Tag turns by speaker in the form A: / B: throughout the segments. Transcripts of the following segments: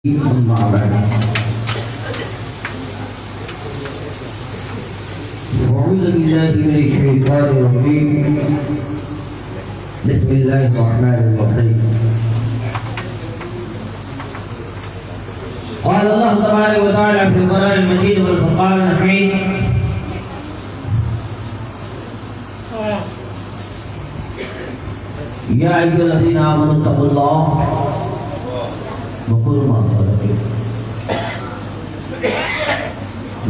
A: أما بعد أعوذ بالله من الشيطان الرجيم بسم الله الرحمن الرحيم قال الله تبارك وتعالى في القرآن المجيد والفرقان الحميد يا أيها الذين آمنوا اتقوا الله وكونوا مع الصادقين.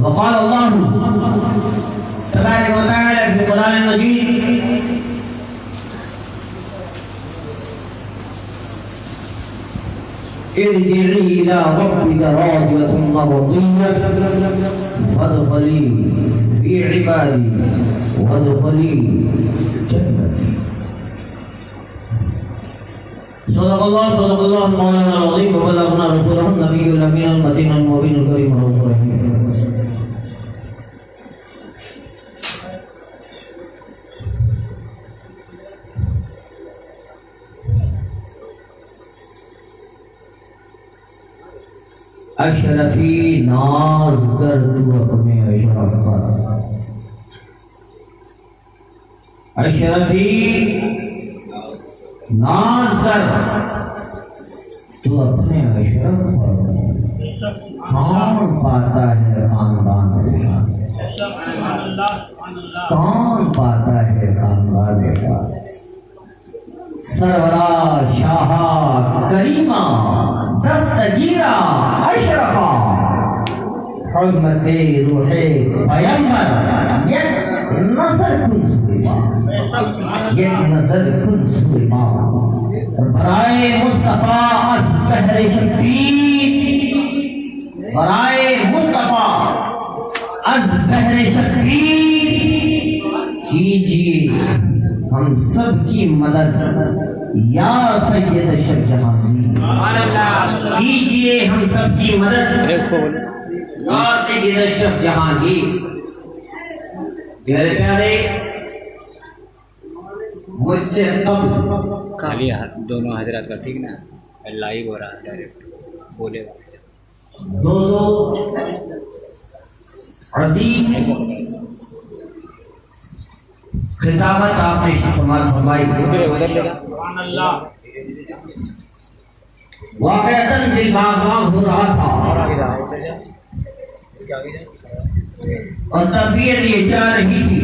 A: وقال الله تبارك وتعالى في القرآن المجيد ارجعي إلى ربك راضية مرضية فادخلي في عبادي وادخلي جنتي. صدق الله مولانا العظيم وبلغنا رسوله النبي الأمين المتين المبين الكريم الرؤوف الرحيم. اشرفی ناز کر تو اپنے اشرف پر، اشرفی ناز کر تو اپنے اشرف پر، کون پاتا ہے خاندان کے ساتھ، کون پاتا ہے خاندان کے ساتھ. سرورا شاہا کریمہ دستگیرہ اشرفا حرمت روح پیمبر یک نظر کن سوئی بات، یک نظر کن سوئی بات. برائے مصطفیٰ از بحر شبیر، برائے مصطفیٰ از بحر شبیر کیجیے ہم سب کی مدد یا سید شب جہان، کیجیے ہم سب کی مدد یا سید شب جہان. پیارے پیارے مجھ سے قبل
B: خالی دونوں حضرات کا ٹھیک نا، لائیو ہو رہا ہے ڈائریکٹ بولے گا.
A: دونوں عظیم خطابت آپ نے استعمال فرمائی. واقعتاً دل باغ ہو رہا تھا اور طبیعت یہ چاہ رہی تھی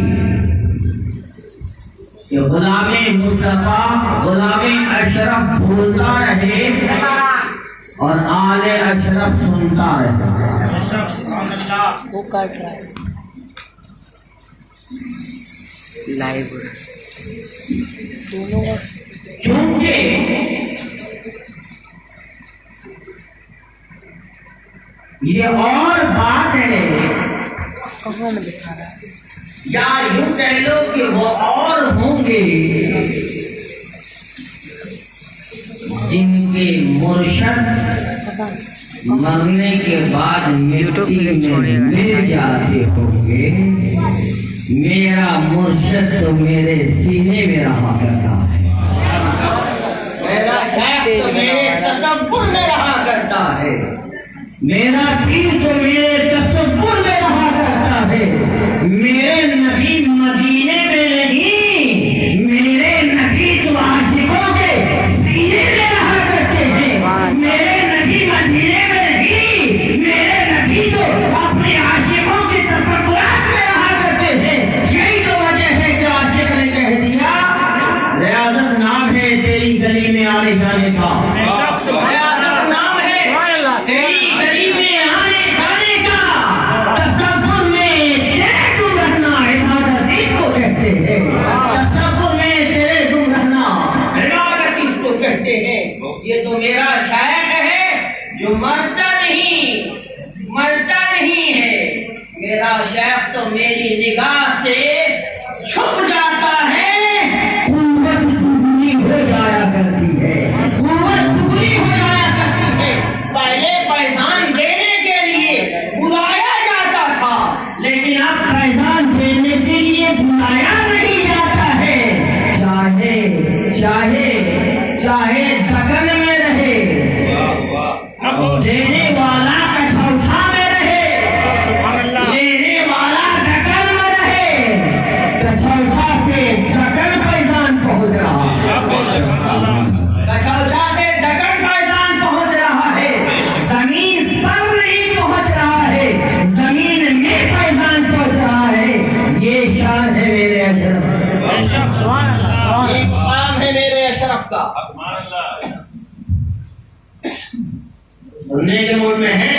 A: کہ غلام مصطفیٰ غلام اشرف بولتا رہے اور آل اشرف سنتا رہے.
C: وہ کاٹ رہا ہے لائیو دونوں.
A: چونکہ یہ اور بات ہے
C: کہاں میں دکھا رہا ہے،
A: یا یوں کہہ لو کہ وہ اور ہوں گے جن کے مرشد مرنے کے بعد مٹی میں مل جاتے ہوں گے. میرا مرشد تو میرے سینے میں رہا کرتا ہے، میرا شیخ تو میرے تصور میں رہا کرتا ہے، میرا پیر تو میرے تصور میں رہا کرتا ہے. میرے نبی مدینے میں نہیں، میرے نبی تو عاشقوں کے سینے میں رہا کرتے ہیں. میرے نبی مدینے میں نہیں، میرے نبی تو اپنے عاشقوں کے تصورات میں رہا کرتے ہیں. یہی تو وجہ ہے کہ عاشق نے کہہ دیا ریاضت نام ہے تیری گلی میں آنے جانے کا، ریاضت نام ہے تیری گلی میں آنے جانے کا. تصور میں تیرے تم رہنا عبادت اس کو کہتے ہیں، تصور میں تیرے تم رہنا عبادت اس کو کہتے ہیں. یہ تو میرا شیخ ہے جو مرتا نہیں ہے. میرا شیخ تو میری نگاہ سے چھپ جاتا ہے، قوت دگنی ہو جایا کرتی ہے، قوت دگنی ہو جایا کرتی ہے. پہلے فیضان دینے کے لیے بلایا جاتا تھا، لیکن اب فیضان دینے کے لیے بلایا نہیں جاتا ہے. چاہے چاہے دکن میں رہے، سننے کے موڈ میں ہیں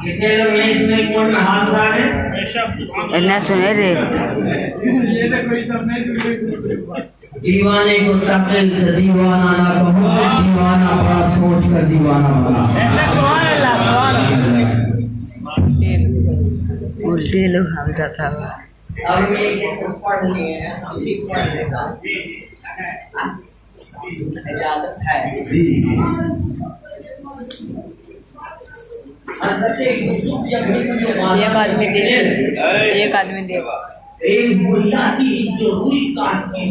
A: کتنے لوگ نہیں سننے کے موڈ میں ہاتھ اٹھا رہے ہیں؟
C: نہ سنے رے
A: دیوانے کو تقل سے دیوانہ نہ کہو، دیوانہ بڑا سوچ کر دیوانہ بنا۔
C: الٹے لوگ ہم تھا
A: اب میں پڑھ لیے ہیں، ہم بھی پڑھ لیتا اجازت ہے۔
C: ایک آدمی دے ایک آدمی دے
A: ایک بنیادی جو روئی کاٹتی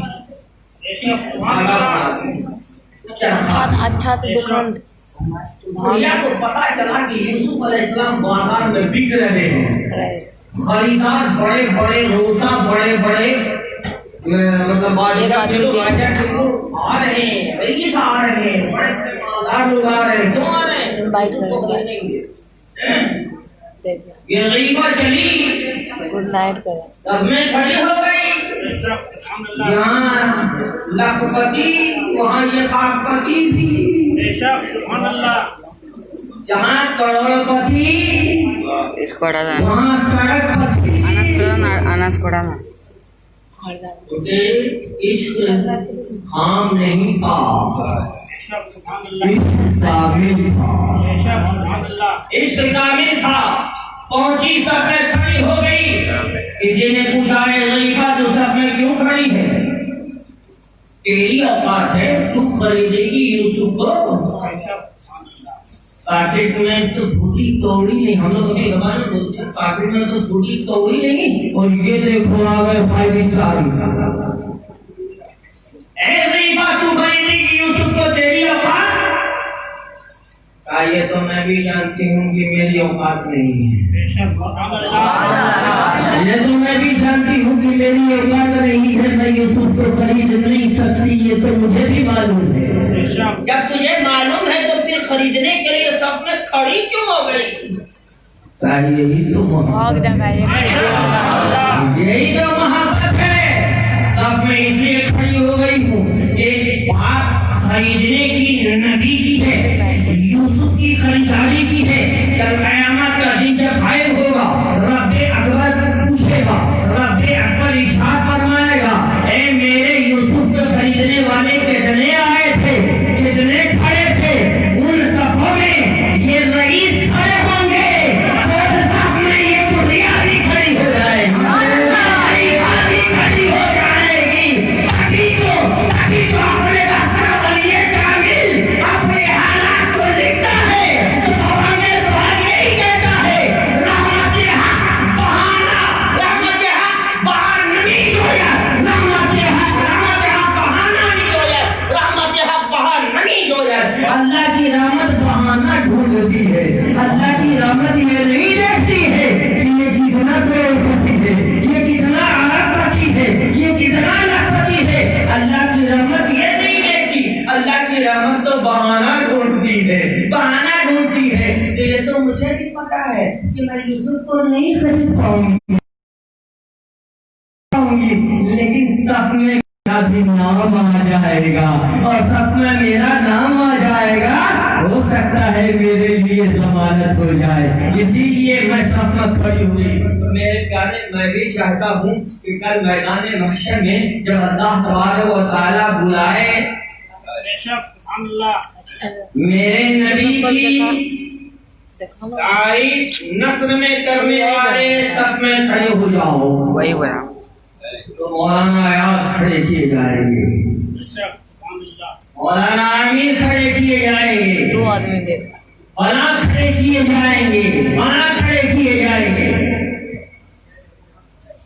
C: اچھا تو دیکھو
A: بھیا کو پتا چلا کہ یوسف علیہ السلام بازار میں بک رہے ہیں، خریدار بڑے بڑے روزہ بڑے بڑے مطلب بادشاہ کے لوگ آ رہے ہیں، رئیس آ رہے ہیں، بڑے مالدار لوگ آ رہے ہیں، کیوں آ رہے ہیں؟ یہ غیبہ چلی،
C: گڈ نائٹ کرو
A: سب میں کھڑی ہو گئی، یہاں لاکھ پتی وہاں یہ لاکھ پتی تھی، جہاں کروڑ پتی
C: اس کو اڑا
A: وہاں سڑک پتی۔
C: اناس کو اڑا
A: مجھے عشق خام نہیں تھا، عشق کامل تھا، عشق کامل تھا۔ پہنچی سب میں کھڑی ہو گئی، کسی نے پوچھا ہے ضعیفہ تو سب میں کیوں کھڑی ہے؟ تیری اوقات ہے، تو خریدے گی یوسف کو؟ پاکٹ میں تو بھوٹی توڑی نہیں، ہم لوگ اپنی زبان میں بولتے ہیں پاکٹ میں تو بھوٹی توڑی نہیں، اور یہ دیکھو آ گئے 5 اسٹار۔ اے ضعیفہ تو خریدے گی یوسف کو؟ تیری اوقات؟ کہا یہ تو میں بھی جانتی ہوں کہ میری اوقات نہیں ہے، یہ تو میں بھی جانتی ہوں کہ میری اوقات نہیں ہے، میں یوسف کو خرید نہیں سکتی، یہ تو مجھے بھی معلوم ہے۔ جب تجھے معلوم ہے تو پھر خریدنے کے لیے سب میں کھڑی کیوں ہو گئی؟ یہی تو محبت ہے، سب میں اس لیے کھڑی ہو گئی ہوں کہ بات خریدنے کی نبی کی ہے، یوسف کی خریداری کی ہے۔ کل قیامت کا دن جب غائب ہوگا، رب اکبر پوچھے گا، رب اکبر ارشاد فرمائے گا اے میرے یوسف کو خریدنے والے کتنے آئے تھے، کتنے کھڑے تھے؟ ان صفوں میں یہ رئیس کھڑے ہوں گے، اور صف میں یہ بڑھیا بھی کھڑی ہو جائے گی، کھڑی ہو جائے گی، تاکہ تو اپنے راستہ بنیے کامل اپنے حالات کو لکھتا ہے۔ تو ہمیں یہی کہتا ہے رحمت حق بہانا، رحمت حق بہان نہیں چھوڑا، رحمت حق بہانا نہیں چھوڑا، رحمت حق بہان نہیں چھوڑا۔ اللہ کی رحمت بہانا ڈھونڈتی ہے، اللہ کی رحمت یہ نہیں دیکھتی ہے کہ یہ کتنا کروڑپتی ہے، یہ کتنا اربپتی ہے، یہ کتنا لاکھپتی ہے۔ اللہ کی رحمت یہ نہیں دیکھتی، اللہ کی رحمت تو بہانا ڈھونڈتی ہے، بہانا ڈھونڈتی ہے۔ تو یہ تو مجھے بھی پتا ہے کہ میں یوسف کو نہیں خرید پاؤں گی، لیکن سب میں میرا بھی نام آ جائے گا، اور سب میں میرا نام آ جائے گا، ہو سکتا ہے میرے لیے ضمانت ہو جائے، اسی لیے میں سب میں کھڑی ہوئی۔ میرے پیارے میں بھی چاہتا ہوں کہ کل میدان محشر میں جب اللہ تبارک و تعالیٰ بلائے میرے نبی کی تعریف نثر میں کرنے والے سب میں کھڑے ہو جاؤ،
C: وہی ہوا
A: تو مولانا ایاز کھڑے کیے جائیں گے، مولانا امیر کھڑے کیے جائیں گے،
C: 2 آدمی دے
A: فلاں کھڑے کیے جائیں گے، فلاں کھڑے کیے جائیں گے۔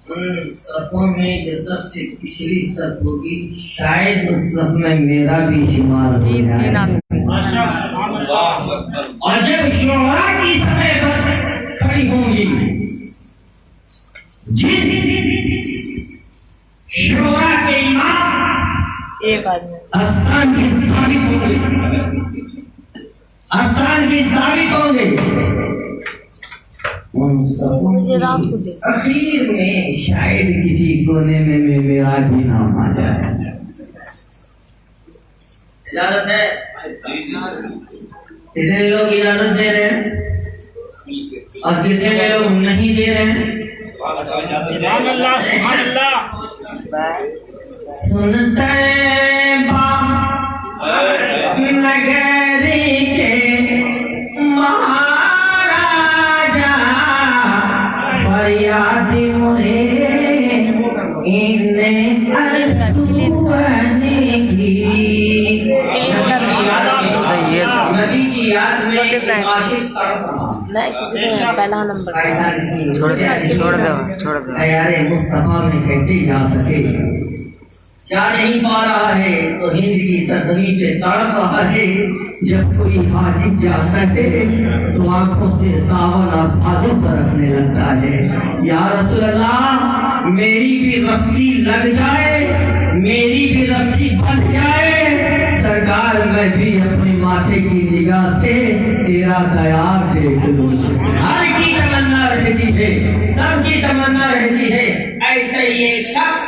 A: ان صفوں میں جو سب سے پچھلی صف ہوگی، شاید اس صف میں میرا بھی شمار ہو جائے، اور جب شعراء کی صفیں بس کھڑی ہوں گی، جن شعراء کے امام
C: ایک آدمی
A: آسان بھی ثابت ہوں گے، آسان بھی ثابت ہوں گے،
C: مجھے رات کو دے
A: اخیر میں شاید کسی کونے میں میرا بھی نام آ جائے۔ اجازت ہے؟ کتنے لوگ اجازت دے رہے ہیں اور کتنے لوگ نہیں دے رہے ہیں؟
D: سبحان اللہ سبحان اللہ.
A: سنتے باپ نگری کے مہاراجا فریاد مرے انہیں ارسوانے کی. نبی کی یاد میں عاشق
C: پہلا نمبر چھوڑ دو.
A: یار مصطفیٰ میں کیسے جا سکے؟ کیا نہیں پا رہا ہے تو ہند کی سرزمین پہ تڑپ رہا ہے. جب کوئی حاجب جاتا ہے تو آنکھوں سے ساون اور بھادر برسنے لگتا ہے. یا رسول اللہ میری بھی رسی لگ جائے, میری بھی رسی بندھ جائے, سرکار میں بھی اپنے ماتھے کی نگاہ سے تیرا دیار دیکھ لوں. ہر کی تمنا رہتی ہے, سب کی تمنا رہتی ہے. ایسے ہی ایک شخص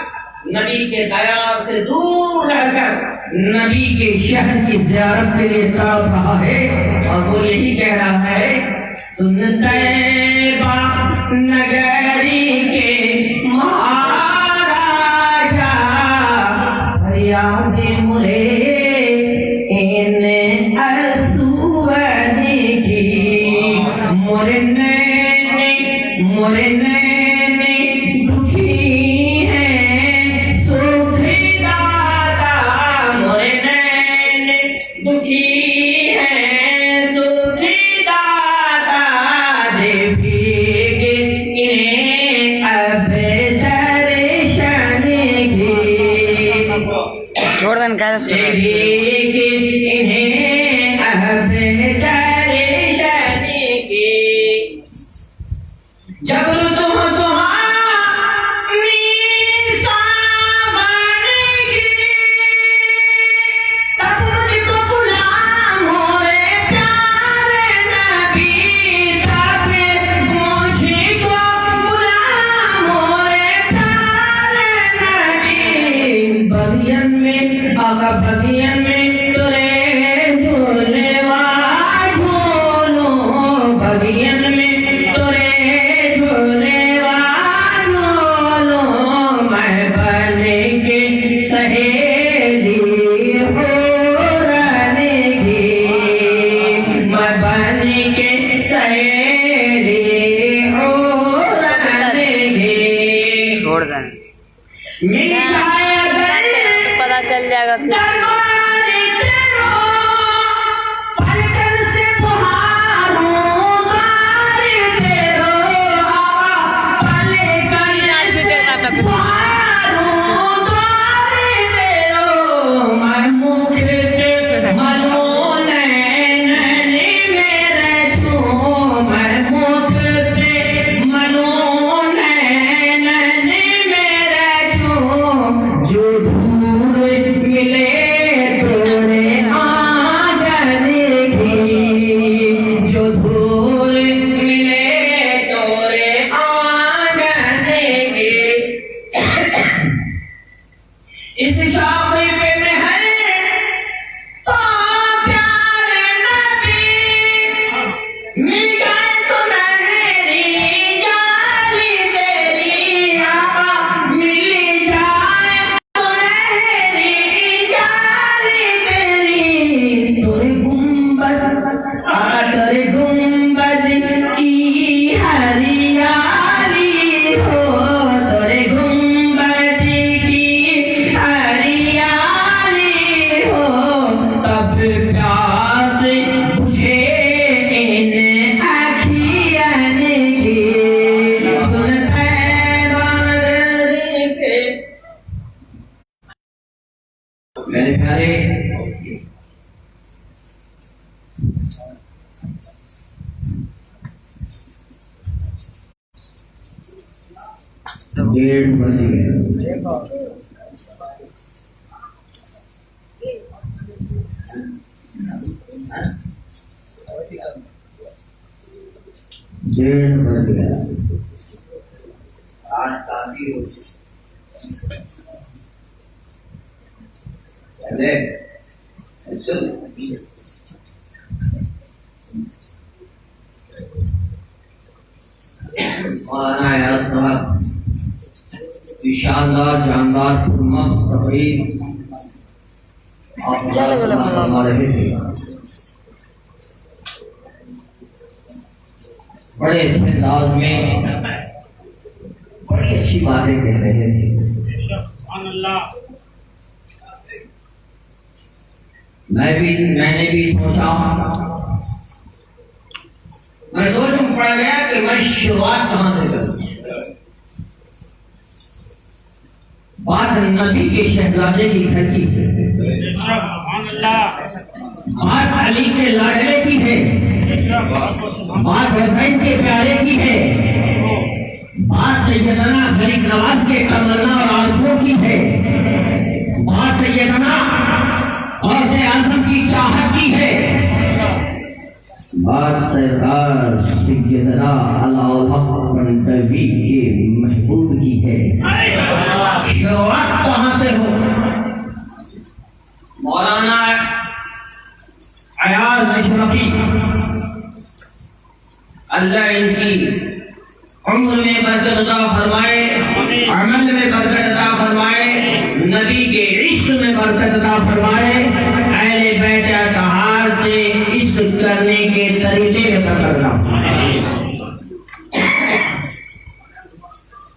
A: نبی کے دیار سے دور رہ کر نبی کے شہر کی زیارت کے لیے تڑپ رہا ہے اور وہ یہی کہہ رہا ہے سنتے باپ نگری کے مہاراجا فریاد مرے انہیں ارسوانے کی. مرنے دکھی ہیں سوکھی دادا, مرنے دکھی ہیں سوکھی دادا, دے بھیگے انہیں اب درشن کی.
C: چھوڑ دیں کیا
A: جب تم سہانی ساون کی تب مجھ کو غلام ہوئے پیارے نبی, تب مجھ کو غلام ہوئے پیارے نبی. بغین میں آقا بغین میں ترے جھولے جھولو, بغین میں ترے جھولے جھولو, میں بن کے سہیلی ہورنے کی, میں بن کے سہیلی ہورنے کی.
C: چھوڑ دیں
A: مل جائے اگر
C: پتا چل جائے گا.
A: دربار تیرو پلکن سے بہاروں دار تیرو, پلکن سے بہاروں دار تیرو, میں مکھ پہ ملوں نین میرے چھوں, میں مکھ پہ ملوں نین میرے چھوں. جو دور ملے تیرے آنگن کی, جو دور ملے تیرے آنگن کی. اس شاخی پہ مہر تو پیارے نبی, مل گئے سنہری جالی تیری, آقا مل جائے سنہری جالی تیری. تیرے گنبد آقا تیرے گنبد کی ہریالی ہو, تیرے گنبد کی ہریالی ہو, تب پیاس بجھے ان آنکھین کی. سنتے بغری کے میرے پیارے ڈیڑھ بج گئے. ڈیڑھ بج گیا. آج کافی ہو مولانا اسرار شاندار جاندار پرمخ تقریب آپ فرما رہے تھے. بڑے اچھے انداز میں بڑی اچھی باتیں کہہ رہے تھے.
D: سبحان اللہ.
A: میں نے بھی سوچا، میں سوچوں پڑ گیا کہ میں شروعات کہاں سے کروں. بات نبی کے شہزادے کی گھر کی ہے،
D: سبحان اللہ.
A: بات علی کے لاڈلے کی ہے، بات حسین کے پیارے کی ہے، بات سیدنا غریب نواز کے تمنا اور آرزو کی ہے، بات سیدنا غوث اعظم کی چاہت کی ہے، بات سرکار سیدنا علاءالحق بریلوی کے محبوب کی ہے. شروعات کہاں سے ہو؟ مولانا ایاز اشرفی اللہ ان کی عمر میں برکت عطا فرمائے، عمل میں برکت عطا فرمائے، نبی کے عشق میں برکت عطا فرمائے، اہل بیت اطہار سے عشق کرنے کے طریقے میں برکت عطا فرمائے.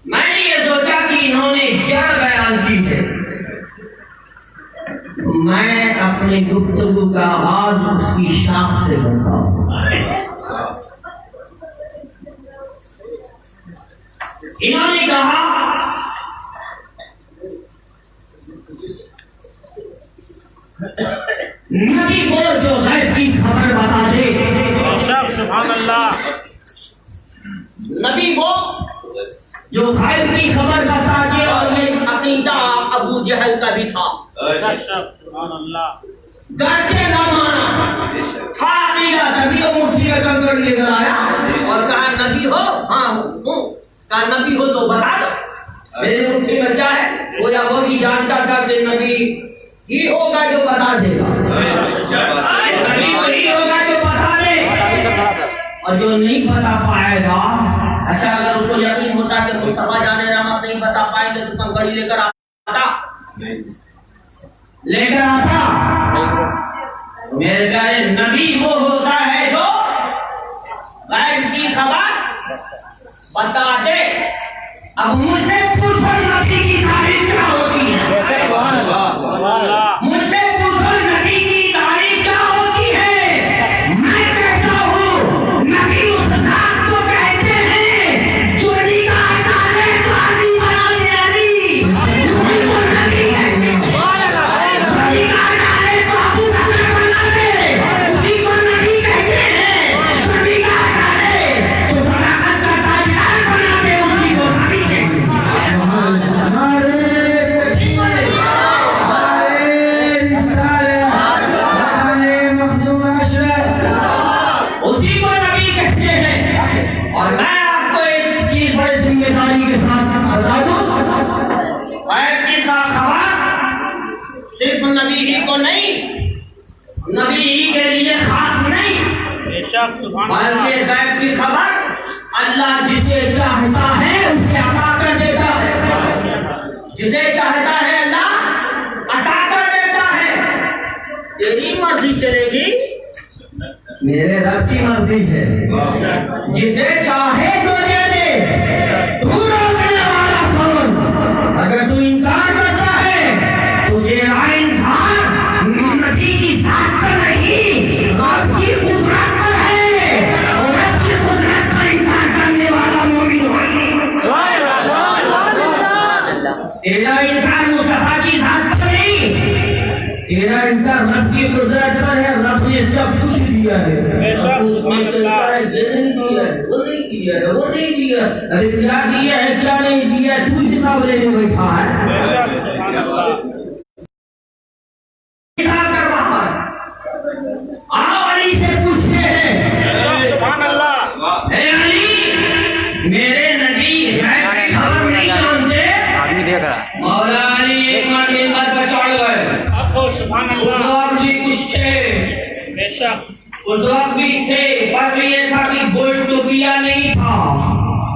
A: میں نے یہ سوچا کہ انہوں نے کیا بیان کی ہے. میں اپنی گفتگو کا آغاز اس کی شاخ سے کرتا ہوں. انہوں نے کہا نبی وہ جو غیب کی خبر بتا دے.
D: سبحان اللہ.
A: نبی وہ جو غیب کی خبر بتا دے. اور یہ عقیدہ ابو جہل کا بھی تھا.
D: سبحان اللہ.
A: گرچہ نہ مانا تھا عقیدہ، تبھی وہ مٹھی میں کنکڑ لے کر آیا اور کہا نبی ہو. ہاں ہوں. کہا نبی ہو تو بتا دو میرے مٹھی میں کیا ہے. وہ بھی جانتا تھا کہ نبی ہی ہوگا جو بتا دے گا، نبی وہی ہوگا جو بتا دے، اور جو نہیں بتا پائے گا. اچھا اگر اس کو یقین ہوتا کہ مصطفیٰ جان رحمت نہیں بتا پائیں گے تو کنکڑی لے کر آتا میرے پیارے. نبی وہ ہوتا ہے جو غیب کی خبر بتا دے. اب مجھ سے پوچھو نبی کی تعریف کیا ہوتی ہے. مجھ سے پوچھو نبی کی تعریف کیا ہوتی ہے. میں کہتا ہوں نبی اس ذات کو کہتے ہیں جو نگاہ ڈالے تو علی بنا علی. اسی کو نبی کہتے ہیں. نگاہ ڈالے تو ابو بکر بنا دے. اسی کو نبی کہتے ہیں. جو نگاہ ڈالے تو صداقت کا تاجدار بنا دے. اسی کو نبی کہتے ہیں. اسی کو نبی کہتے ہیں. اور میں آپ کو ایک چیز بڑے ذمہ داری کے ساتھ بتا دوں، غیب کی خبر صرف نبی ہی کو نہیں، نبی ہی کے لیے خاص نہیں، بلکہ غیب کی خبر اللہ جسے چاہتا ہے اسے عطا کر دیتا ہے. جسے چاہتا ہے اللہ عطا کر دیتا ہے. تیری مرضی چلے گی، میرے رب کی مرضی ہے. جسے چاہے تو دے دے. تو روکنے والا کون؟ اگر تو انکار کرتا ہے تو تیرا انکار نبی کی ذات پر نہیں، رب کی قدرت پر ہے. اور رب کی قدرت پر انکار کرنے والا مومن ہوئی. تیرا انکار مصطفیٰ کی ذات پر نہیں، تیرا انکار رب کی قدرت پر ہے. رب نے سب کچھ دیا ہے، اس میں یہ نہیں دیا ہے، وہ نہیں دیا ہے، وہ نہیں دیا. ارے کیا دیا ہے کیا نہیں دیا ہے تو حساب لینے بیٹھا ہے. حساب کر رہا ہے. آؤ علی سے پوچھتے ہیں.
D: سبحان اللہ.
A: اے علی میرے نبی غیب کی خبر نہیں جانتے.
B: آدمی دیکھ رہا ہے.
A: مولا علی ایک ممبر پر چڑھ گئے.
D: سبحان
A: اس
D: اللہ.
A: وقت بھی کچھ تھے،
D: بے شک.
A: اس وقت بھی تھے. فرق یہ تھا کہ گولڈ ٹوپیا نہیں تھا.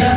A: 10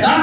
A: 10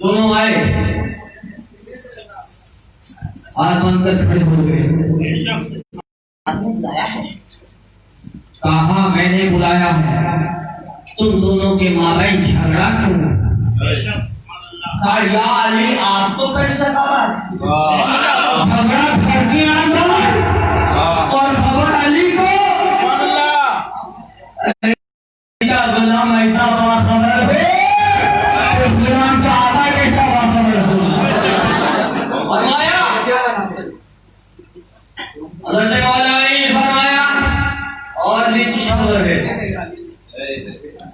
A: دونوں آئے ہاتھ بن کر کھڑے ہو گئے. کہا میں نے بلایا ہے, تم دونوں کے مابین جھگڑا کیوں؟ کہا یا علی آپ تو پھر سے خبر جھگڑا گھر کے اندر اور خبر علی کو. غلام ایسا باخبر ہو اس غلام کا آقا کیسا باخبر ہو. فرمایا حضرت مولا علی نے فرمایا اور بھی کچھ خبر ہے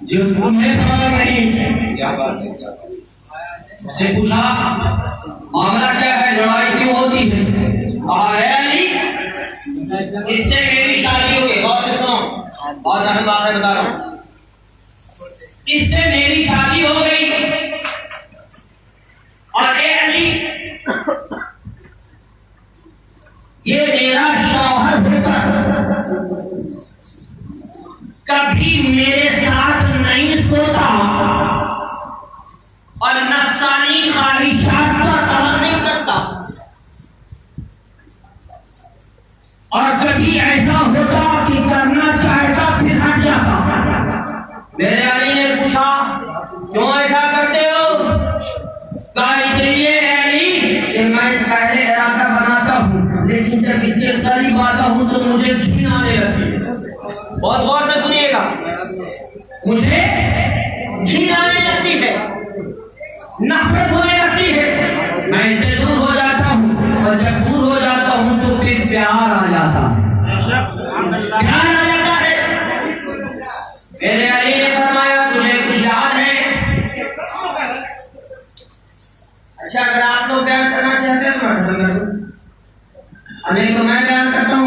A: جو تمہیں خبر نہیں. اس نے پوچھا معاملہ کیا ہے, لڑائی کیوں ہوتی ہے؟ کہا ہے علی اس سے میری شادی ہو گئی. غور سے سنو اور اہم باتیں بتا رہا ہوں. اس سے میری شادی ہو گئی اور اے علی یہ میرا شوہر ہو کر کبھی میرے ساتھ نہیں سوتا اور نفسانی خواہشات پر عمل نہیں کرتا, اور کبھی ایسا ہوتا کہ کرنا چاہتا پھر ہٹ جاتا. میرے علی نے پوچھا کیوں ایسا کرتے ہو؟ کہا اس لیے علی کہ میں پہلے ارادہ بناتا ہوں لیکن جب اس کے قریب آتا ہوں تو مجھے گھن آنے لگتی ہے. بہت غور سے سنیے گا, مجھے گھن آنے لگتی ہے, نفرت ہونے لگتی ہے, میں اس سے دور ہو جاتا ہوں اور جب دور ہو جاتا ہوں تو پھر پیار آ جاتا ہے. پیار آ جاتا ہے. میرے علی نے فرمایا تجھے کچھ یاد ہے؟ اچھا اگر آپ لوگ بیان کرنا چاہتے ہیں تو میں بیان کرتا ہوں.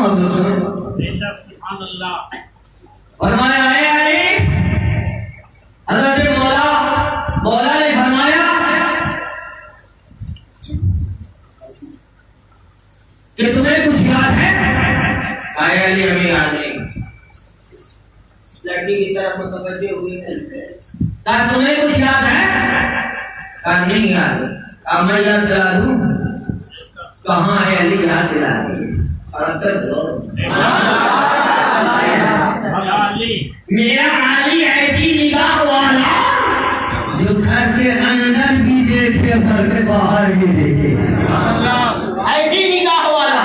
A: فرمایا ہے علی حضرت مولا نے فرمایا کہ تمہیں کچھ یاد ہے؟ آئے علی ہمیں یاد نہیں. لڑکی کی طرف متوجہ ہوئی کہا تمہیں کچھ یاد ہے؟ کہا نہیں یاد. کہا میں یاد دلا دوں. کہاں ہے علی یاد دلا دی. میرا علی ایسی نگاہ والا جو گھر کے اندر بھی دیکھے گھر کے باہر بھی دیکھے, ایسی نگاہ والا.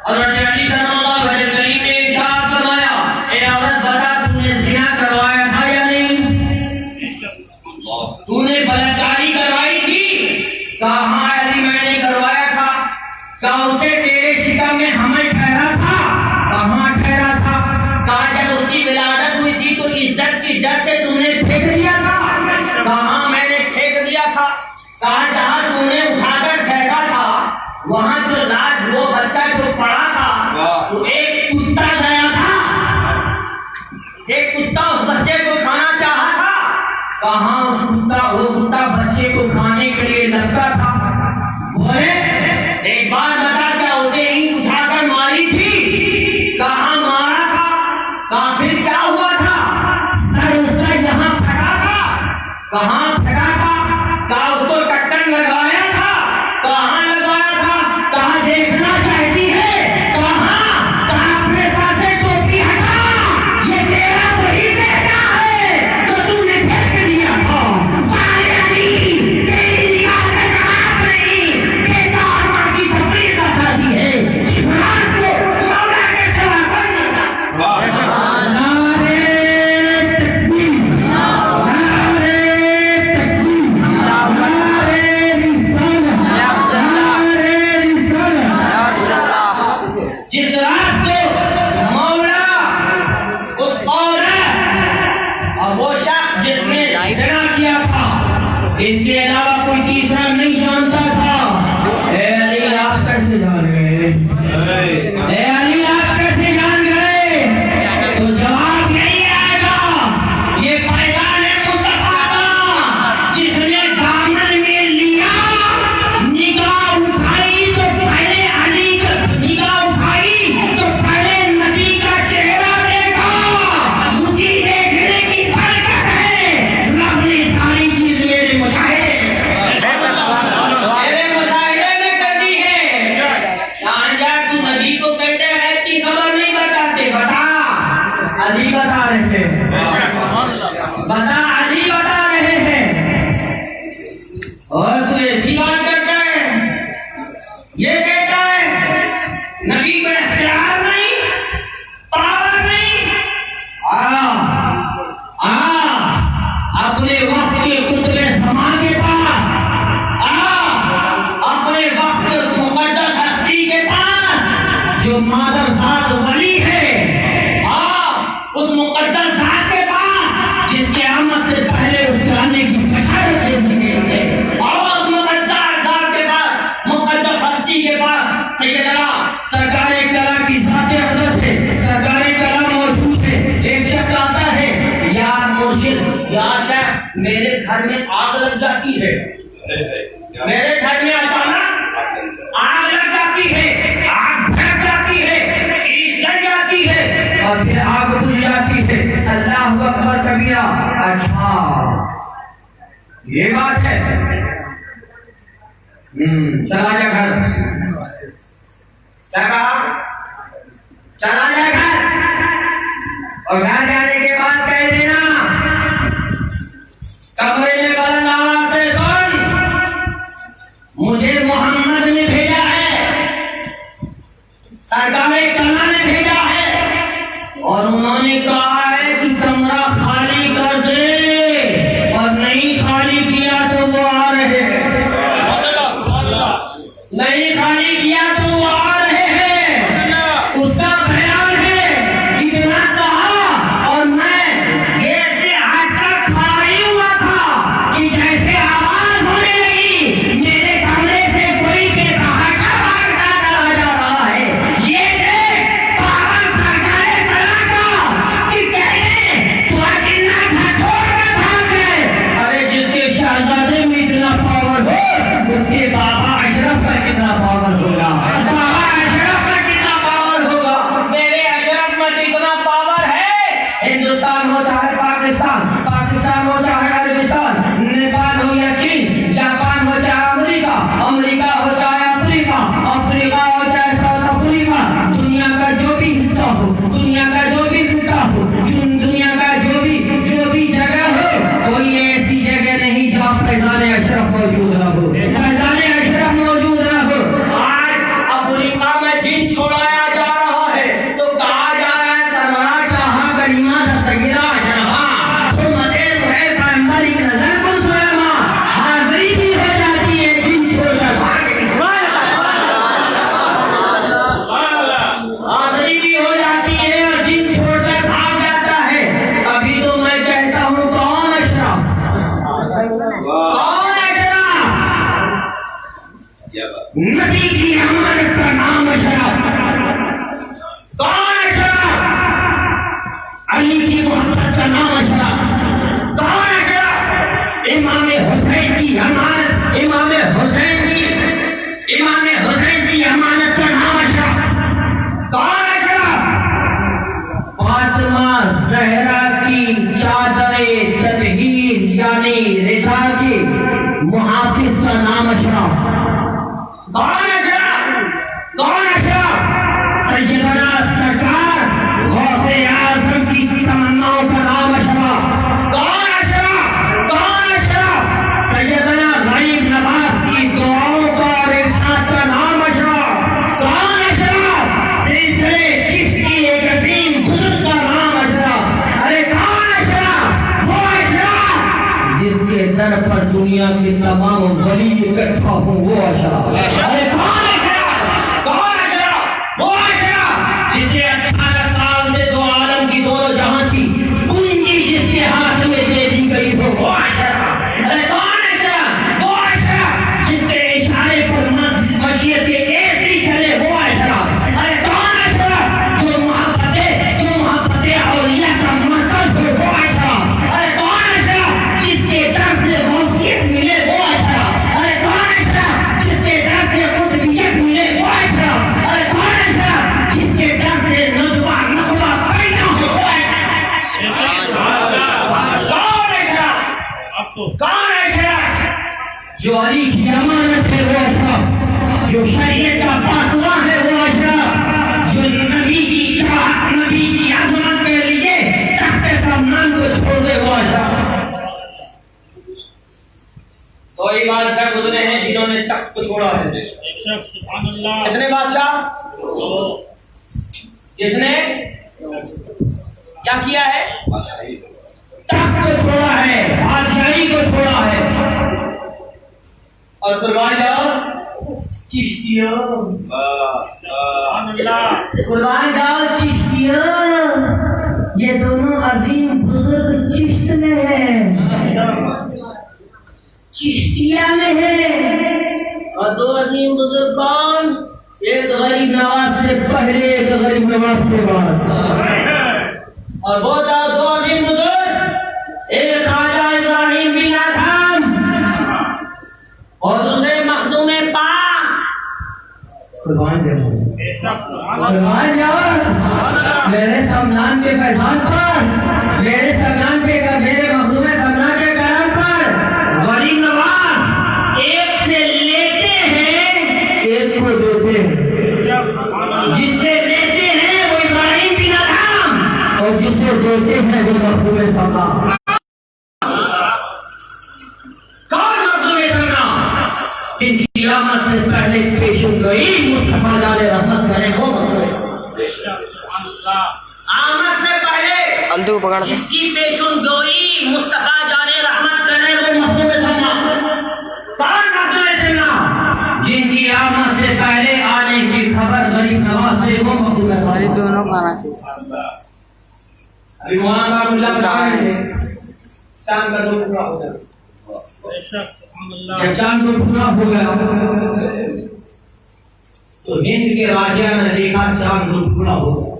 A: حضرت علی کرم اللہ وجہ کریم نے ارشاد فرمایا اے عورت بتا تم نے زنا کروایا تھا یا نہیں؟ تو نے بلاکاری کروائی تھی؟ کہا ہاں علی میں نے کروایا تھا. کہا اسے تیرے شکم میں حمل ٹھہرا تھا؟ کہاں ٹھہرا تھا؟ کہا جب اس کی ولادت ہوئی تھی تو عزت کی ڈر سے تم نے پھینک دیا تھا؟ کہا ہاں میں نے پھینک دیا تھا. کہا جہاں تم نے اٹھا کر پھینکا تھا وہاں جو لاج وہ بچہ جو پڑا تھا تو ایک کتا گیا تھا, ایک کتا اس بچے کو کھانا چاہا تھا. کہاں اس وہ کتا بچے کو کھانے کے لیے لگتا تھا. بولے ایک بات بتا کیا اسے اینٹ اٹھا کر ماری تھی؟ کہاں مارا تھا. کہاں پھر کیا ہوا تھا؟ سر اس کا یہاں پھٹا تھا. کہاں پھٹا تھا؟ کہا اس کو ٹکر لگایا تھا. کہاں لگایا تھا؟ کہاں دیکھنا چاہتی ہے؟ کہاں؟ کہاں اپنے ساتھ سے ٹوپی ہٹا, یہ تیرا وہی بیٹا ہے جو تم نے پھینک دیا تھا. تیری نگاہ میں شراب نہیں, بیٹا اور ماں کی تفریح کا شادی ہے. شراب کو مولا کے سوا کوئی نہیں جانتا. نعرے تکبیر, نعرے تکبیر, نعرے رسالت, نعرے رسالت. جس رات کو مولا اس عورت اور وہ شخص جس نے زنا کیا تھا اس کے علاوہ کوئی تیسرا نہیں جانتا تھا. اے علی آپ کیسے جان گئے؟ اے علی آپ کیسے جان گئے؟ تو جواب یہی آئے گا یہ فیضان مصطفیٰ کا جس نے دامن میں لیا, نگاہ اٹھائی تو پہلے علی کا نگاہ اٹھائی تو پہلے نبی کا چہرہ دیکھا. اسی دیکھنے کی برکت ہے رب نے ساری چیز میرے مشاہدے میرے گھر میں آگ لگ جاتی ہے، میرے گھر میں اچانک آگ لگ جاتی ہے، آگ بھڑک جاتی ہے، چیز جل جاتی ہے اور پھر آگ بجھ جاتی ہے، اللہ اکبر کبیرہ۔ اچھا یہ بات ہے، چلا جا گھر، کیا کہا؟ چلا جا گھر، اور گھر جانے کے بعد کہہ دینا کمرے میں بلند آواز سے سن، مجھے محمد نے بھیجا ہے، سرکار کلا نے بھیجا ہے، اور انہوں نے کہا ہے کہ کمرہ خالی کر دے، اور نہیں خالی کیا تو وہ آ رہے ہیں، نہیں خالی کیا تو وہ آ رہے ہیں۔ اس کا بیان ہے جتنا کہا، اور میں یہ سے ہٹ کر کھڑا ہی ہوا تھا کہ جیسے آواز ہونے لگی میرے کمرے سے کوئی بے تحاشا بھاگتا چلا جا رہا ہے، یہ دیکھ پاگل سرکار کلا کا کہ کہنے تو اجنہ گھر چھوڑ کر بھاگ گئے۔ ارے جس کے شہزادے میں اتنا پاور ہو اس کے بابا اشرف کا کتنا پاور ہوگا، بابا اشرف کا کتنا پاور ہوگا، میرے اشرف میں اتنا پاور ہے، ہندوستان ہو چاہے پاکستان، پاکستان ہو چاہے عربستان، نیپال ہو یا چین، جاپان ہو چاہے امریکہ، امریکہ ہو چاہے افریقہ، افریقہ ہو چاہے ساؤتھ افریقہ، دنیا کا جو بھی حصہ ہو، دنیا کا جو بھی خطہ ہو، دنیا کا جو بھی جگہ ہو، کوئی ایسی جگہ نہیں جہاں فیضان اشرف موجود نہ ہو، فیضان اشرف موجود نہ ہو۔ آج افریقہ میں جن چھوڑایا جا رہا ہے تو کہا جا رہا ہے سرورا شاہ کریمہ دستگیرہ جنہاں تو مدیر ہے پیغمبر کی نظر کن سلیما، حاضری بھی ہو جاتی ہے جن چھوڑ کر حاضری بھی ہو جاتی ہے اور جن چھوڑ کر بھاگ جاتا ہے۔ ابھی تو میں کہتا ہوں کون اشرف، کون اشرف؟ نبی کی امانت کا نام اشرف، کون اشرف؟ علی کی محبت کا نام اشرف، کون اشرف؟ امام حسین کی امانت، امام حسین کی امانت کا نام اشرف، کون اشرف؟ فاطمہ زہرا کی چادر تطہیر یعنی رضا کے محافظ کا نام اشرف، کون اشرف؟ کون اشرف؟ سیدنا سرکار غوث اعظم کی تمناؤں کا نام اشرف، کون اشرف؟ کون اشرف؟ سیدنا غریب نواز کی دعاؤں کا اور ارشاد کا نام اشرف، کون اشرف؟ سلسلے چشتی ایک عظیم بزرگ کا نام اشرف، ارے کون اشرف؟ وہ اشرف جس کے در پر دنیا کے تمام ولی اکٹھا ہوں، وہ اشرف۔ ارے کون اشرف؟ کون اشرف؟ وہ اشرف جسے 18 سال سے دو عالم کی دونوں جہاں کی کنجی جس کے ہاتھ میں دے دی گئی ہو، وہ اشرف۔ ارے کون اشرف؟ وہ اشرف جس کے اشارے پر مشیت ایسی چلے، وہ اشرف۔ ارے کون اشرف؟ جو محبت اولیاء کا مرکز ہو، وہ اشرف۔ ارے کون اشرف؟ جس کے طرف سے غوثیت ملے، وہ اشرف۔ ارے کون اشرف؟ جس کے طرف سے قطبیت ملے، وہ اشرف۔ ارے کون اشرف؟ جس کے طرف سے نجوہ نخوہ پیدا ہو، وہ اشرف۔ کون اشرف؟ کون اشرف؟ جو علی کی امانت ہے، وہ اشرف۔ جو شریعت کا فاصلہ ہے، وہ اشرف۔ جو نبی کی چاہت، نبی کی عظمت کے لیے تخت سمان کو چھوڑ دے، وہ اشرف۔ کوئی بادشاہ گزرے ہیں جنہوں نے تخت کو چھوڑا ہے،
D: سبحان اللہ۔
A: کتنے بادشاہ؟ جس نے کیا کیا ہے؟ تخت کو چھوڑا ہے، بادشاہی کو چھوڑا ہے، اور قربان جاؤ چشتیوں،
D: سبحان اللہ۔
A: قربان جاؤ چشتیوں، یہ دونوں عظیم بزرگ چشت میں ہیں، چشتیہ میں ہے، اور دو عظیم بزرگ کون؟ ایک غریب نواز سے پہلے، ایک غریب نواز کے بعد، اور وہ دو عظیم بزرگ، ایک خواجہ ابراہیم قربان جاؤ قربان جاؤ میرے سمنان کے فیضان پر، میرے سمنان کے میرے مخدوم سمنان کے کرم پر غریب نواز ایک سے لیتے ہیں ایک کو دیتے ہیں، جس سے لیتے ہیں وہ ابراہیم بن ادھم اور جس سے دیتے ہیں وہ مخدوم سمنان۔ کون مخدوم سمنان؟ جن کی قیامت سے پہلے پیشن گوئی مصطفیٰ جان رحمت کریں وہ آمد سے پہلے
C: الدو پکڑ دے
A: جس کی پیشن گوئی مصطفیٰ جان رحمت کریں وہ مخدوم سمنان۔ کون مخدوم سمنان؟ جن کی آمد سے پہلے آنے کی خبر غریب نواز سے وہ مخدوم
C: یہ
A: سمنان۔
C: دونوں کھانا چاہیے۔
A: ابھی مولانا صاحب مجھے بتا رہے تھے چاند کا دو ٹکڑا ہو گیا، جب چاند کو ٹکڑا ہو گیا تو ہند کے راجا نے دیکھا چاند کو ٹکڑا ہو گیا،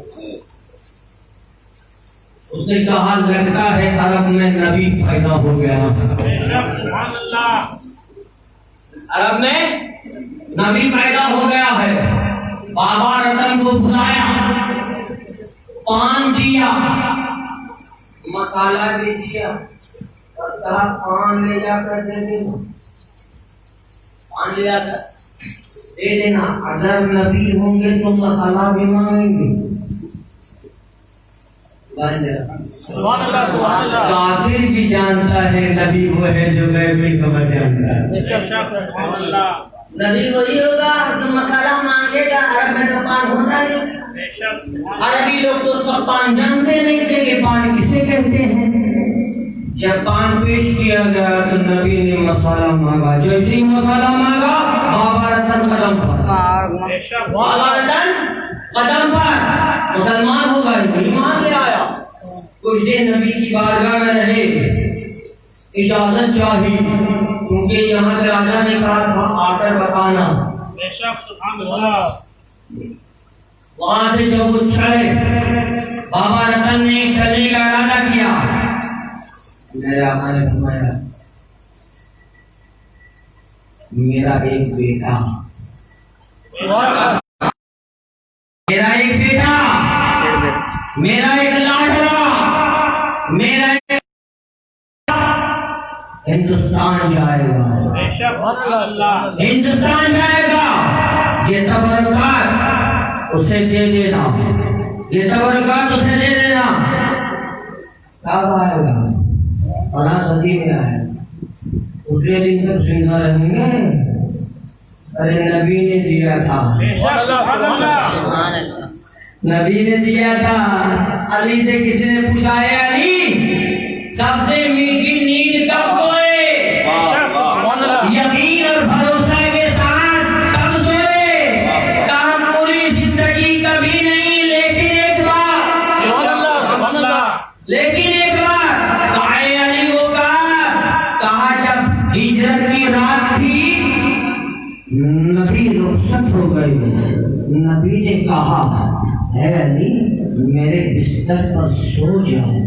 A: اس نے کہا لگتا ہے عرب میں نبی پیدا ہو گیا، عرب میں نبی پیدا ہو گیا ہے۔ بابا رتن کو بلایا، پان دیا، مسالہ بھی دیا اور کہا پان لے جا کر دے دینا، پان لے جا کر دے دینا، اگر نبی ہوں گے تو مسالہ بھی مانگیں گے۔ کافر بھی جانتا ہے نبی وہ ہے جو میں بھی خبر جانتا ہے، نبی وہی ہوگا جو مسالہ مانگے گا۔ عرب میں تو پان ہوتا ہے، عربی لوگ تو اس کا پان جانتے نہیں تھے کہ پان کسے کہتے ہیں۔ جب پان پیش کیا گیا تو نبی نے مسالہ مانگا، جیسے ہی مسالہ مانگا بابا رتن قدم پر، بابا رتن قدم پر مسلمان ہو گئے، ایمان لے آیا۔ کچھ دن نبی کی بارگاہ میں رہے، اجازت چاہی کیونکہ یہاں کے راجا نے کہا تھا آ کر بتانا۔ وہاں سے جب وہ چلے، بابا رتن نے چلنے کا ارادہ کیا، میرے آقا نے فرمایا میرا ایک بیٹا، میرا ایک بیٹا، میرا ایک لاڈلا، میرا ایک ہندوستان جائے گا، ہندوستان جائے گا، یہ تبرکات اسے دے دینا، یہ تبرکات اسے دے دینا۔ کب آئے گا؟ 15 صدی میں آئے گا، اگلے دن تک زندہ رہیں گے۔ ارے نبی نے دیا تھا، نبی نے دیا تھا۔ علی سے کسی نے پوچھا ہے علی سب سے میٹھی نیند کب سوئے؟ یقین اور بھروسہ کے ساتھ کب سوئے؟ کہا پوری زندگی کبھی نہیں، لیکن ایک بار، لیکن ایک بار کہے علی ہوگا۔ کہا جب ہجرت کی رات تھی، نبی رخصت ہو گئی، نبی نے کہا اے علی میرے بستر پر سو جاؤ،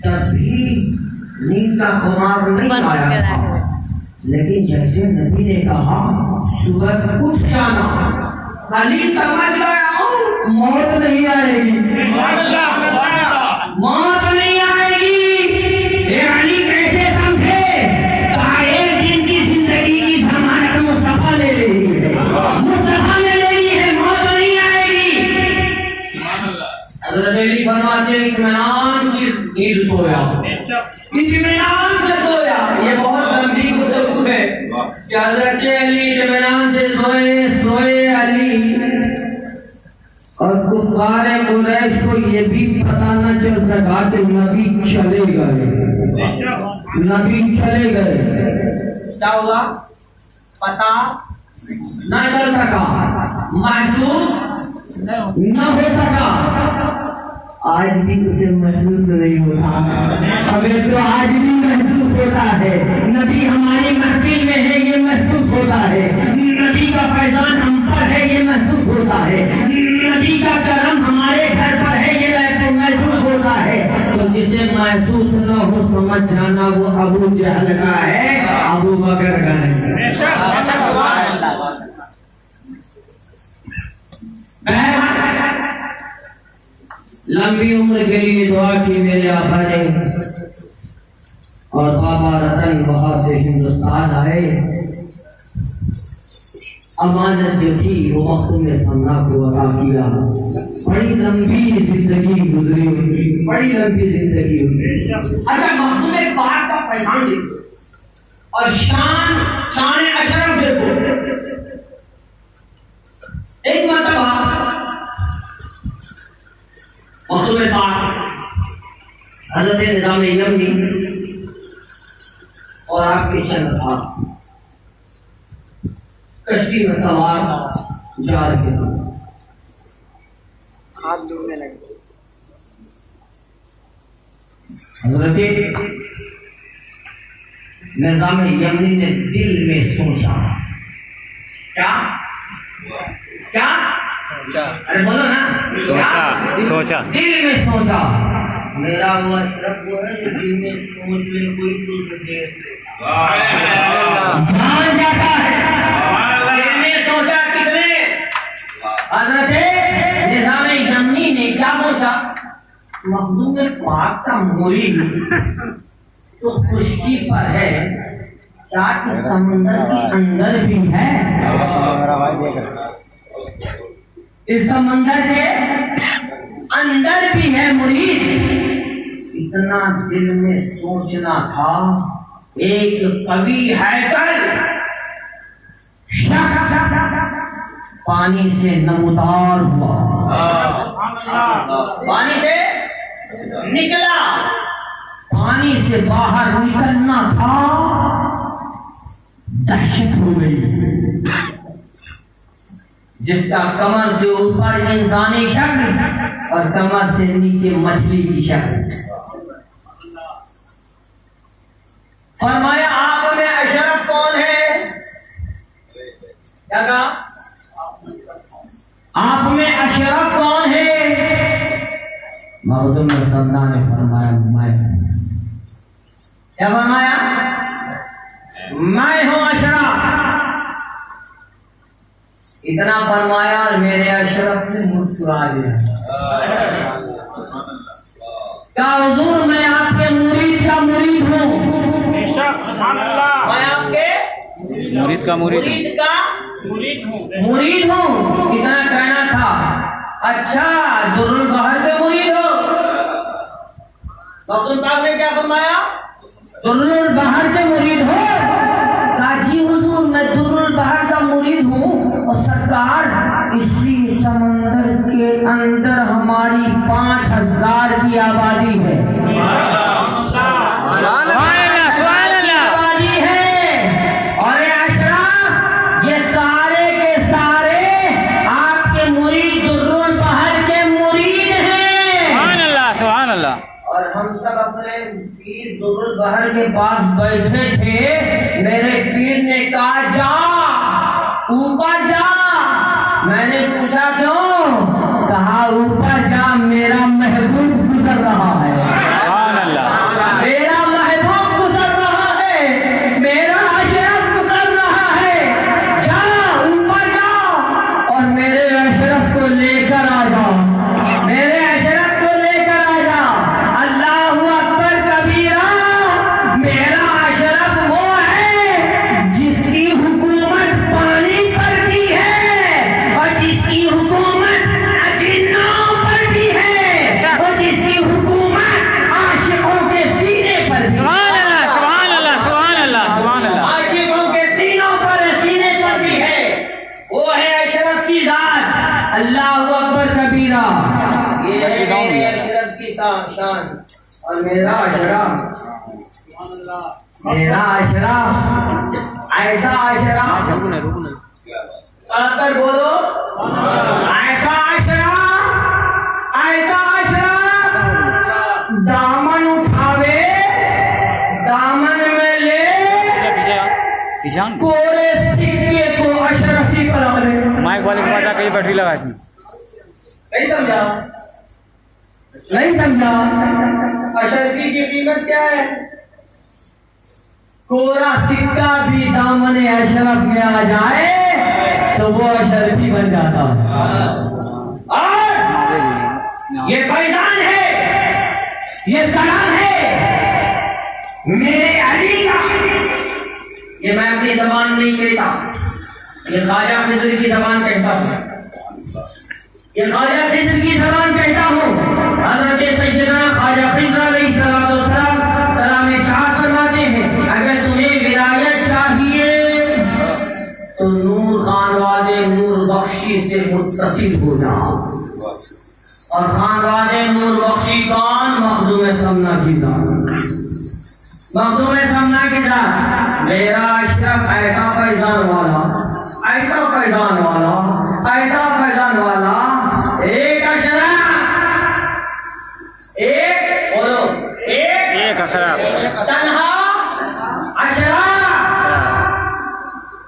A: تب بھی نیند کا خمار نہیں آیا تھا، لیکن جیسے نبی نے کہا صبح اٹھ جانا، علی سمجھ گیا موت نہیں آئے گی، موت نہیں آئے گی۔ اے علی کیسے سمجھے؟ کہا ایک دن کی زندگی کی ضمانت مصطفیٰ نے لے لی ہے، مصطفیٰ نے لے لی ہے، موت نہیں آئے گی۔ حضرت علی فرماتے ہیں اطمینان کی نیند سویا، اطمینان سے سویا۔ یہ بہت لمبی گفتگو ہے کہ حضرت علی اطمینان سے سوئے علی، اور کفار قریش کو یہ بھی پتہ نہ چل سکا کہ نبی چلے گئے، نبی چلے گئے۔ کیا ہوگا؟ پتہ نہ چل سکا، محسوس نہ ہو سکا۔ آج بھی اسے محسوس نہیں ہوتا، ہمیں تو آج بھی محسوس ہوتا ہے۔ نبی ہماری محفل میں ہے یہ محسوس ہوتا ہے، نبی کا فیضان ہم پر ہے یہ محسوس ہوتا ہے، نبی کا کرم ہمارے گھر پر ہے یہ محسوس ہوتا ہے۔ تو جسے محسوس نہ ہو سمجھ جانا وہ ابو جہل کا ہے، ابو بکر کا نہیں۔ لمبی عمر کے لیے دعا کی میرے آقا نے، اور بابا رتن وہاں سے ہندوستان آئے. امانت جو تھی وہ مخدوم سمنا کو عطا کیا. بڑی لمبی زندگی گزری ان کی، بڑی لمبی زندگی ان کی. اچھا مخدوم پاک کا فیضان دیکھو اور شان اشرف دیکھو. ایک مرتبہ مخدوم پاک حضرت نظام یمنی اور آپ کے چند صاحب کشتی میں سوار جا رہے ہیں.
C: ہاتھ ڈوبنے لگے.
A: حضرت نظام یمنی نے دل میں سوچا. کیا کیا؟ ارے بولو نا.
B: سوچا
A: دل میں سوچا. میرا وہ اشرف وہ ہے جو دل میں سوچ میں کوئی دوسرے جان جاتا ہے. دل میں سوچا کس نے؟ حضرت نظام یمنی نے کیا سوچا؟ مخدوم پاک کا مرید تو خشکی پر ہے، کیا اس سمندر کے اندر بھی ہے؟ اس سمندر کے اندر بھی ہے مرید. اتنا دل میں سوچنا تھا. ایک قوی حیدر شخص پانی سے نمودار ہوا، پانی سے نکلا. پانی سے باہر نکلنا تھا، دہشت ہو گئی. جس کا کمر سے اوپر انسانی شکل اور کمر سے نیچے مچھلی کی شکل. فرمایا آپ میں اشرف کون ہے؟ کیا کہا؟ آپ میں اشرف کون ہے؟ مخدوم سمنا نے فرمایا میں. کیا فرمایا؟ میں ہوں اشرف. اتنا فرمایا اور میرے اشرف سے مسکرا دیا. کیا حضور میں آپ کے مرید کا مرید ہوں؟ میں آپ کے
B: مرید کا مرید
A: ہوں. اتنا کہنا تھا. اچھا در البحر کے مرید ہو؟ مخدوم پاک نے کیا فرمایا؟ در البحر کے مرید ہو؟ کہا جی حضور میں در البحر کا مرید ہوں. اور سرکار اسی سمندر کے اندر ہماری 5000 کی آبادی ہے. آبادی ہے. اور اشرف یہ سارے کے سارے آپ کے مرید در البحر کے مرید ہیں.
B: سبحان اللہ سبحان اللہ.
A: اور ہم سب اپنے پیر در البحر کے پاس بیٹھے تھے. میرے پیر نے کہا جا اوپر جا. میں نے پوچھا کیوں؟ کہا اوپر جا میرا محبوب گزر رہا ہے.
B: سبحان اللہ.
A: میرا محبوب گزر رہا ہے، میرا اشرف گزر رہا ہے. جا اوپر جا اور میرے اشرف کو لے کر آ جا. میرے اشرف کو لے کر آ جا. اللہ اکبر کبیرہ. میرا اشرف وہ ہے جس کی حکومت پانی پر بھی ہے اور جس کی حکومت اجنوں پر بھی ہے اور جس کی حکومت عاشقوں کے سینے پر بھی.
B: سبحان اللہ سبحان اللہ سبحان اللہ سبحان اللہ.
A: عاشقوں کے سینوں پر سینے پر بھی ہے. وہ ہے اشرف کی ذات. اللہ اکبر کبیرہ. یہ ہے میرے اشرف کی شان. اور میرا اشرف ایسا اشرف کر بولو. ایسا اشرف دامن اٹھاوے، دامن میں لے کوڑے سکے کو اشرفی بنا دے.
B: مائک والے کے پاس آ کے بیٹری لگا اس میں.
A: نہیں سمجھا؟ نہیں سمجھا؟ اشرفی کی قیمت کیا ہے؟ کوڑا سکہ بھی دامن اشرف میں آ جائے تو وہ اشرفی بن جاتا ہے. یہ فیضان ہے، یہ سلام ہے میرے علی کا. یہ میں اپنی زبان نہیں کہتا، یہ خواجہ خضر کی زبان کہتا ہوں، یہ خواجہ خضر کی زبان کہتا ہوں. حضرت سیدنا خواجہ خضر علیہ السلام سلام ارشاد فرماتے ہیں اگر تمہیں ولایت چاہیے تو نور خان والے نور بخشی سے متصل ہو جاؤ. اور خان والے نور بخشی کون؟ مخدوم سمنا کی ذات، مخدوم سمنا کی ذات. میرا اشرف ایسا فیضان والا، ایسا فیضان والا، ایسا فیضان والا، ایک اشرف، ایک بولو، ایک
B: اشرف،
A: تنہا اشرف.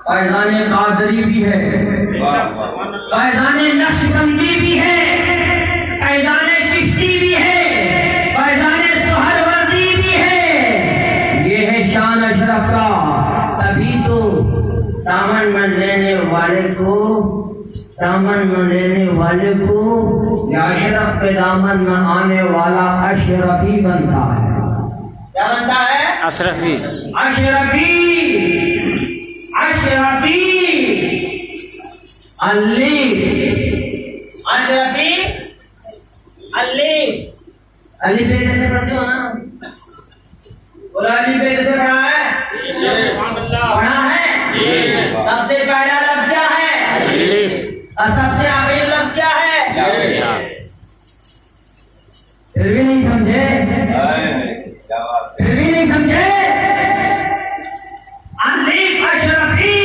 A: فیضان قادری بھی ہے، فیضان نقشبندی بھی ہے، فیضان چشتی بھی ہے، فیضان سہروردی بھی ہے. یہ ہے شان اشرف کا. تبھی تو دامن میں لینے والے کو، دامن میں لینے والے کو یا اشرف کے دامن میں آنے والا اشرفی بنتا ہے. کیا بنتا ہے؟
B: اشرفی،
A: اشرفی، اشرفی، علی، اشرفی، علی. علی پہ کیسے پڑھتے ہو نا؟ بولا علی پہ کیسے پڑھا ہے؟ پڑھا ہے. سب سے پہلا لفظ کیا ہے؟ اور سب سے آخری لفظ کیا ہے؟ پھر بھی نہیں سمجھے، پھر بھی نہیں سمجھے. الف اشرفی،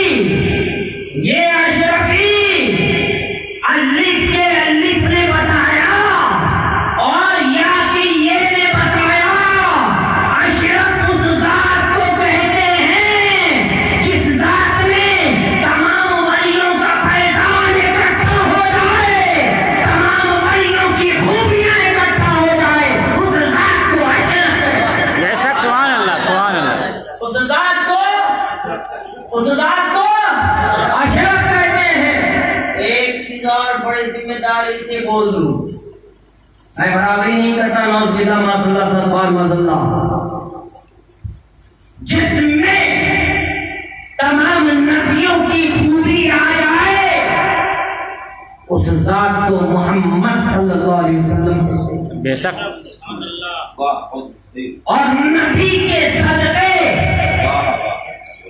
A: یہ اشرفی الف کے الف نے بتایا اور یا کی یہ نے بتایا. اشرف اس ذات کو کہتے ہیں جس ذات میں تمام ولیوں کا فیضان اکٹھا ہو جائے، تمام ولیوں کی خوبیاں اکٹھا ہو جائے، اس ذات کو اشرف کہتے ہیں.
B: بے شک، سبحان اللہ، سبحان اللہ.
A: اس ذات کو، اس ذات کو اشرف کہتے ہیں. ایک چیز اور بڑی ذمہ داری سے بول دوں، میں برابری نہیں کرتا نوزیدہ ماذ اللہ سربار ماذ اللہ. جس میں تمام نبیوں کی خوبی آ جائے اس ذات کو محمد صلی اللہ علیہ وسلم کہتے ہیں.
B: بے شک.
A: اور نبی کے صدقے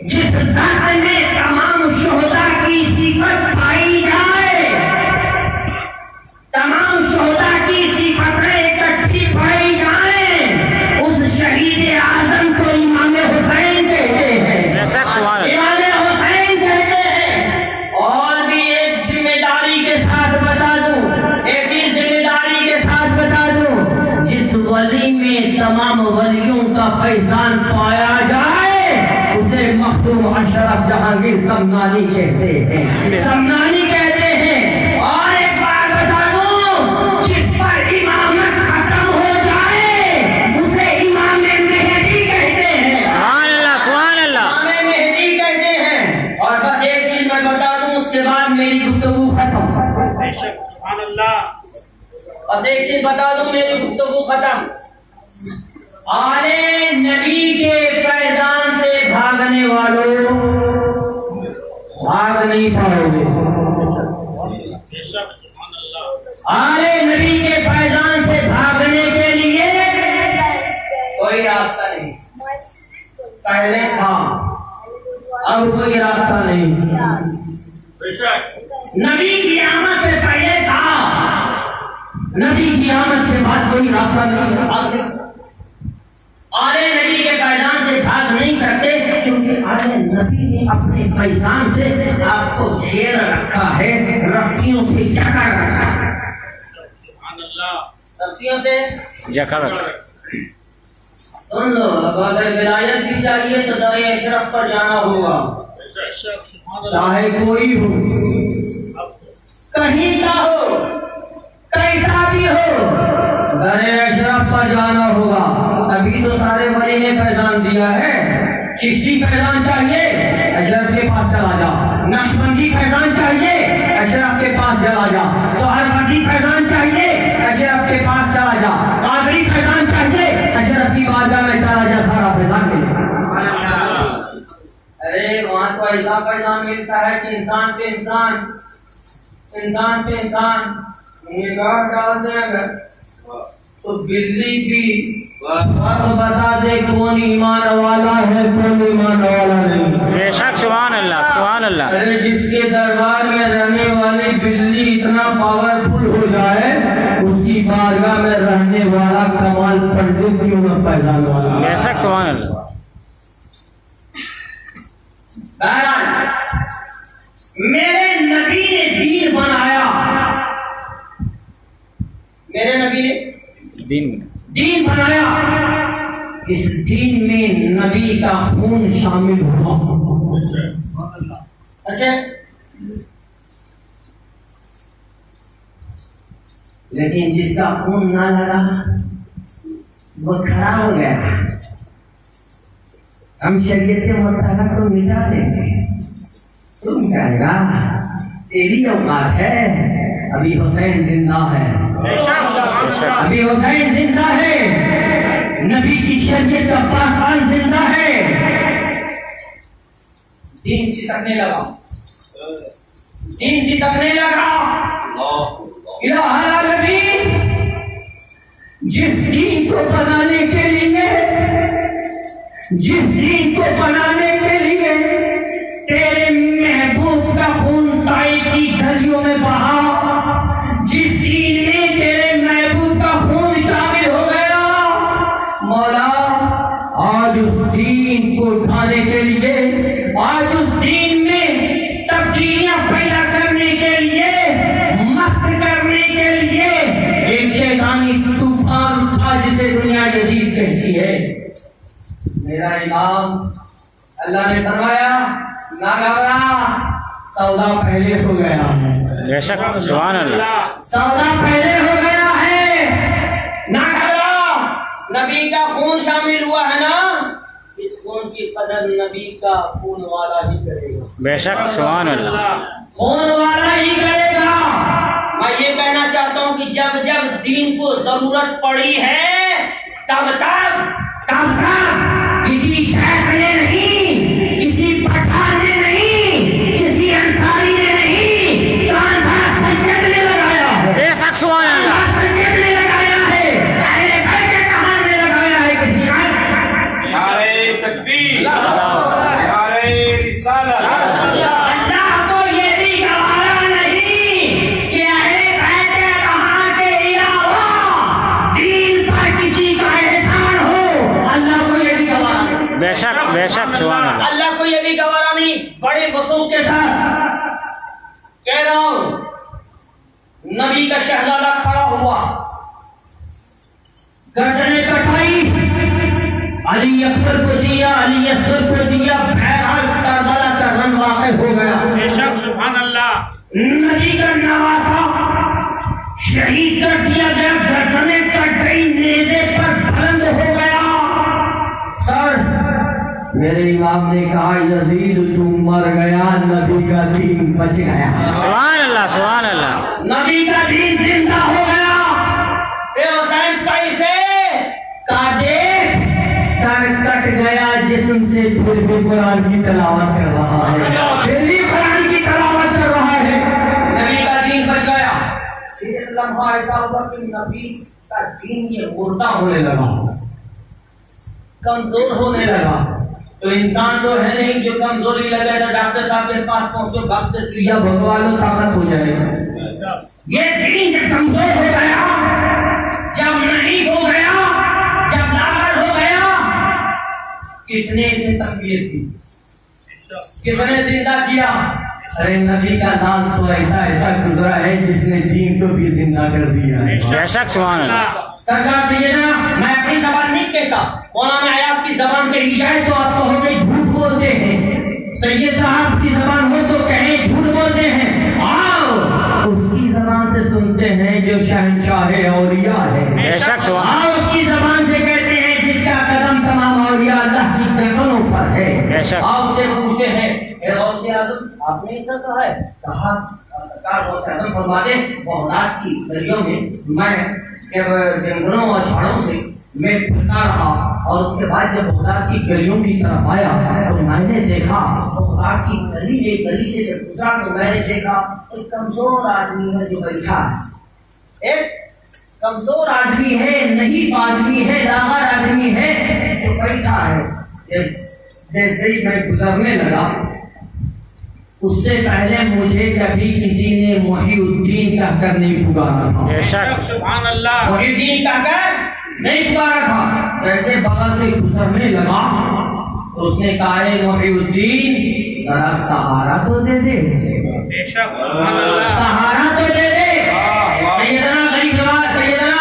A: جس ذات میں تمام شہداء کی صفت پائی جائے، تمام شہداء کی صفتیں اکٹھی پائی جائیں، اس شہید اعظم کو امام حسین کہتے ہیں.
B: بے شک، سبحان اللہ.
A: امام حسین کہتے ہیں. اور بھی ایک ذمہ داری کے ساتھ بتا دوں، ایک چیز ذمہ داری کے ساتھ بتا دوں، جس ولی میں تمام ولیوں کا فیضان پایا جائے اسے مخدوم اشرف جہانگیر سمنانی کہتے ہیں، سمنانی کہتے ہیں. اور ایک بات بتا دوں، جس پر امامت ختم ہو جائے اسے امام مہدی کہتے ہیں.
B: سبحان اللہ، سبحان اللہ.
A: امام مہدی کہتے ہیں. اور بس ایک چیز میں بتا دوں اس کے بعد میری گفتگو ختم. بس ایک چیز بتا دوں میری گفتگو ختم. آل نبی کے فیضان سے بھاگنے والوں بھاگ نہیں پاؤ گے. آل نبی کے فیضان سے بھاگنے کے لیے کوئی راستہ نہیں. پہلے تھا، اب کوئی راستہ نہیں. نبی کی آمد سے پہلے تھا، نبی کی آمد کے بعد کوئی راستہ نہیں. آل نبی کے فیضان سے بھاگ نہیں سکتے کیونکہ آل نبی نے اپنے فیضان سے آپ کو گھیر رکھا ہے، رسیوں سے جکڑ رکھا ہے. رسیوں سے
B: جکڑ.
A: سن لو، اب اگر ولایت بھی چاہیے تو در اشرف پر جانا ہوگا، چاہے کوئی ہو، کہیں کا ہو، کیسا بھی ہو، در اشرف پر جانا ہوگا. ابھی تو سارے ولی نے فیضان دیا ہے. چشتی فیضان چاہیے اشرف کے پاس چلا جا، نقشبندی فیضان چاہیے اشرف کے پاس چلا جا، سہروردی فیضان چاہیے اشرف کے پاس چلا جا، قادری فیضان چاہیے، اشرف کی بارگاہ میں چلا جا، سارا فیضان ملے۔ ارے وہاں تو ایسا فیضان ملتا ہے کہ انسان پہ انسان نگاہ ڈال دیں گے تو بلی بھی بتا دے کون ایمان والا ہے کون ایمان والا نہیں۔
B: بے شک سبحان اللہ سبحان اللہ۔
A: ارے جس کے دربار میں رہنے والی بلی اتنا پاورفل ہو جائے، اس کی بارگاہ میں رہنے والا کمال پنڈت کیوں نہ فیضان والا۔
B: بے شک سبحان اللہ۔
A: بہرحال میرے نبی نے دین بنایا، میرے نبی نے دین بنایا، اس دین میں نبی کا خون شامل ہوا۔ اچھا، لیکن جس کا خون نہ لگا وہ کھڑا ہو گیا۔ ہم شریعت مطالعہ کو مٹا دیں گے، تم کہے گا تیری اوقات ہے، ابھی حسین زندہ ہے، ابھی حسین زندہ ہے، نبی کی شریعت کا پاسبان زندہ ہے۔ دین سسکنے لگا، دین سسکنے لگا۔ الہ العالمین جس دین کو بنانے کے لیے، جس دین کو بنانے کے لیے تیرے محبوب کا خون طائف کی گلیوں میں بہا، جس دین میں تیرے محبوب کا خون شامل ہو گیا، مولا آج اس دین کو اٹھانے کے لیے، آج اس دین میں تبدیلیاں پیدا کرنے کے لیے، مست کرنے کے لیے ایک شیطانی طوفان اٹھا جسے دنیا یزید کہتی ہے۔ میرا امام اللہ نے فرمایا نہ گھبرا، سودا پہلے ہو گیا ہے۔
B: بے شک سبحان اللہ۔
A: سودا پہلے ہو گیا ہے، نہ گھبرا، نبی کا خون شامل ہوا ہے نا، اس خون کی قدر نبی کا خون والا ہی کرے گا۔
B: بے شک سبحان اللہ۔
A: خون والا ہی کرے گا۔ میں یہ کہنا چاہتا ہوں کہ جب جب دین کو ضرورت پڑی ہے تب کسی شیخ نے نہیں، کسی پٹھان نے نہیں، کسی انصاری نے نہیں، کان بھر سجد نے لگایا ہے۔
B: بے شک سبحان اللہ۔
A: سجد نے لگایا ہے، اہل بیت کے کہاں نے لگایا ہے، کسی اور۔
D: نعرہ تکبیر، نعرہ رسالت۔
A: اللہ کو یہ بھی گوارا نہیں کہ اہل بیت کے کہاں کے علاوہ دین پر کسی کا احسان ہو، اللہ کو یہ بھی گوارا نہیں۔
B: بے شک سبحان اللہ۔
A: اللہ کو یہ بھی گوارا نہیں۔ بڑے وصول کے ساتھ کہہ رہا ہوں، نبی کا شہزادہ کھڑا ہوا، گردنیں کٹائی، علی اکبر کو دیا، علی اصغر کو دیا، بہرحال کربلا کا رن واقع ہو گیا۔
D: بے شک سبحان اللہ۔
A: نبی کا نواسا شہید کر دیا گیا، گردنیں کٹ گئی، نیزے پر بلند ہو گیا۔ سر میرے امام نے کہا یزید تو مر گیا، نبی کا دین بچ گیا۔
B: سبحان اللہ سبحان اللہ۔
A: نبی کا دین زندہ ہو گیا۔ اے حسین کیسے؟ کاٹے سر کٹ گیا جسم سے، پھر بھی قرآن کی تلاوت کر رہا ہے، پھر بھی قرآن کی تلاوت کر رہا ہے، نبی کا دین بچ گیا۔ ایک لمحہ ایسا ہوا کہ نبی کا دین یہ مردہ ہونے لگا، کمزور ہونے لگا۔ تو انسان تو ہے نہیں جو کمزوری لگے تو ڈاکٹر صاحب کے پاس پہنچو، وقت سے لیا بھگوا لو، طاقت ہو جائے گا۔ یہ دین جب کمزور ہو گیا، جب نہیں ہو گیا، جب لاغر ہو گیا، کس نے اسے تقویت دی، کس نے زندہ کیا؟ ارے نبی کا نام تو ایسا ایسا گزرا ہے جس نے دین کو بھی زندہ کر دیا ہے۔
B: بے شک سبحان اللہ۔
A: سرکار سیدنا، میں اپنی زبان نہیں کہتا، مولانا ایاز کی زبان سے لی جائے تو آپ کہو گے جھوٹ بولتے ہیں، سید صاحب کی زبان ہو تو کہیں جھوٹ بولتے ہیں۔ آؤ اس کی زبان سے سنتے ہیں جو شہنشاہ اولیاء ہے۔
B: بے شک سبحان اللہ۔
A: آؤ اس کی زبان سے کہتے ہیں جس کا قدم تمام اولیاء اللہ کی قدموں پر ہے۔
B: بے شک۔
A: آؤ سے پوچھتے ہیں پھر غوث اعظم آپ نے ایسا کہا ہے، کہا سرکار غوث اعظم فرماتے بغداد کی گلیوں میں جنگلوں اور پہاڑوں سے میں پھرتا رہا، اور اس کے بعد جب بغداد کی گلیوں کی طرف آیا تو میں نے دیکھا بغداد کی گلی سے جب گزرا تو میں نے دیکھا ایک کمزور آدمی ہے جو بیٹھا ہے، ایک کمزور آدمی ہے، نہیں آدمی ہے، لاغر آدمی ہے جو بیٹھا ہے۔ جیسے ہی میں گزرنے لگا، اس سے پہلے مجھے کبھی کسی نے محی الدین کہہ کر نہیں پکارا تھا،
D: سبحان اللہ،
A: محی الدین کہہ کر نہیں پکارا تھا۔ جیسے بغل سے گزرنے لگا تو اس نے کہا ہے محی الدین ذرا سہارا تو دے دے،
D: سبحان اللہ،
A: سہارا تو دے دے۔ سیدنا غریب نواز سیدنا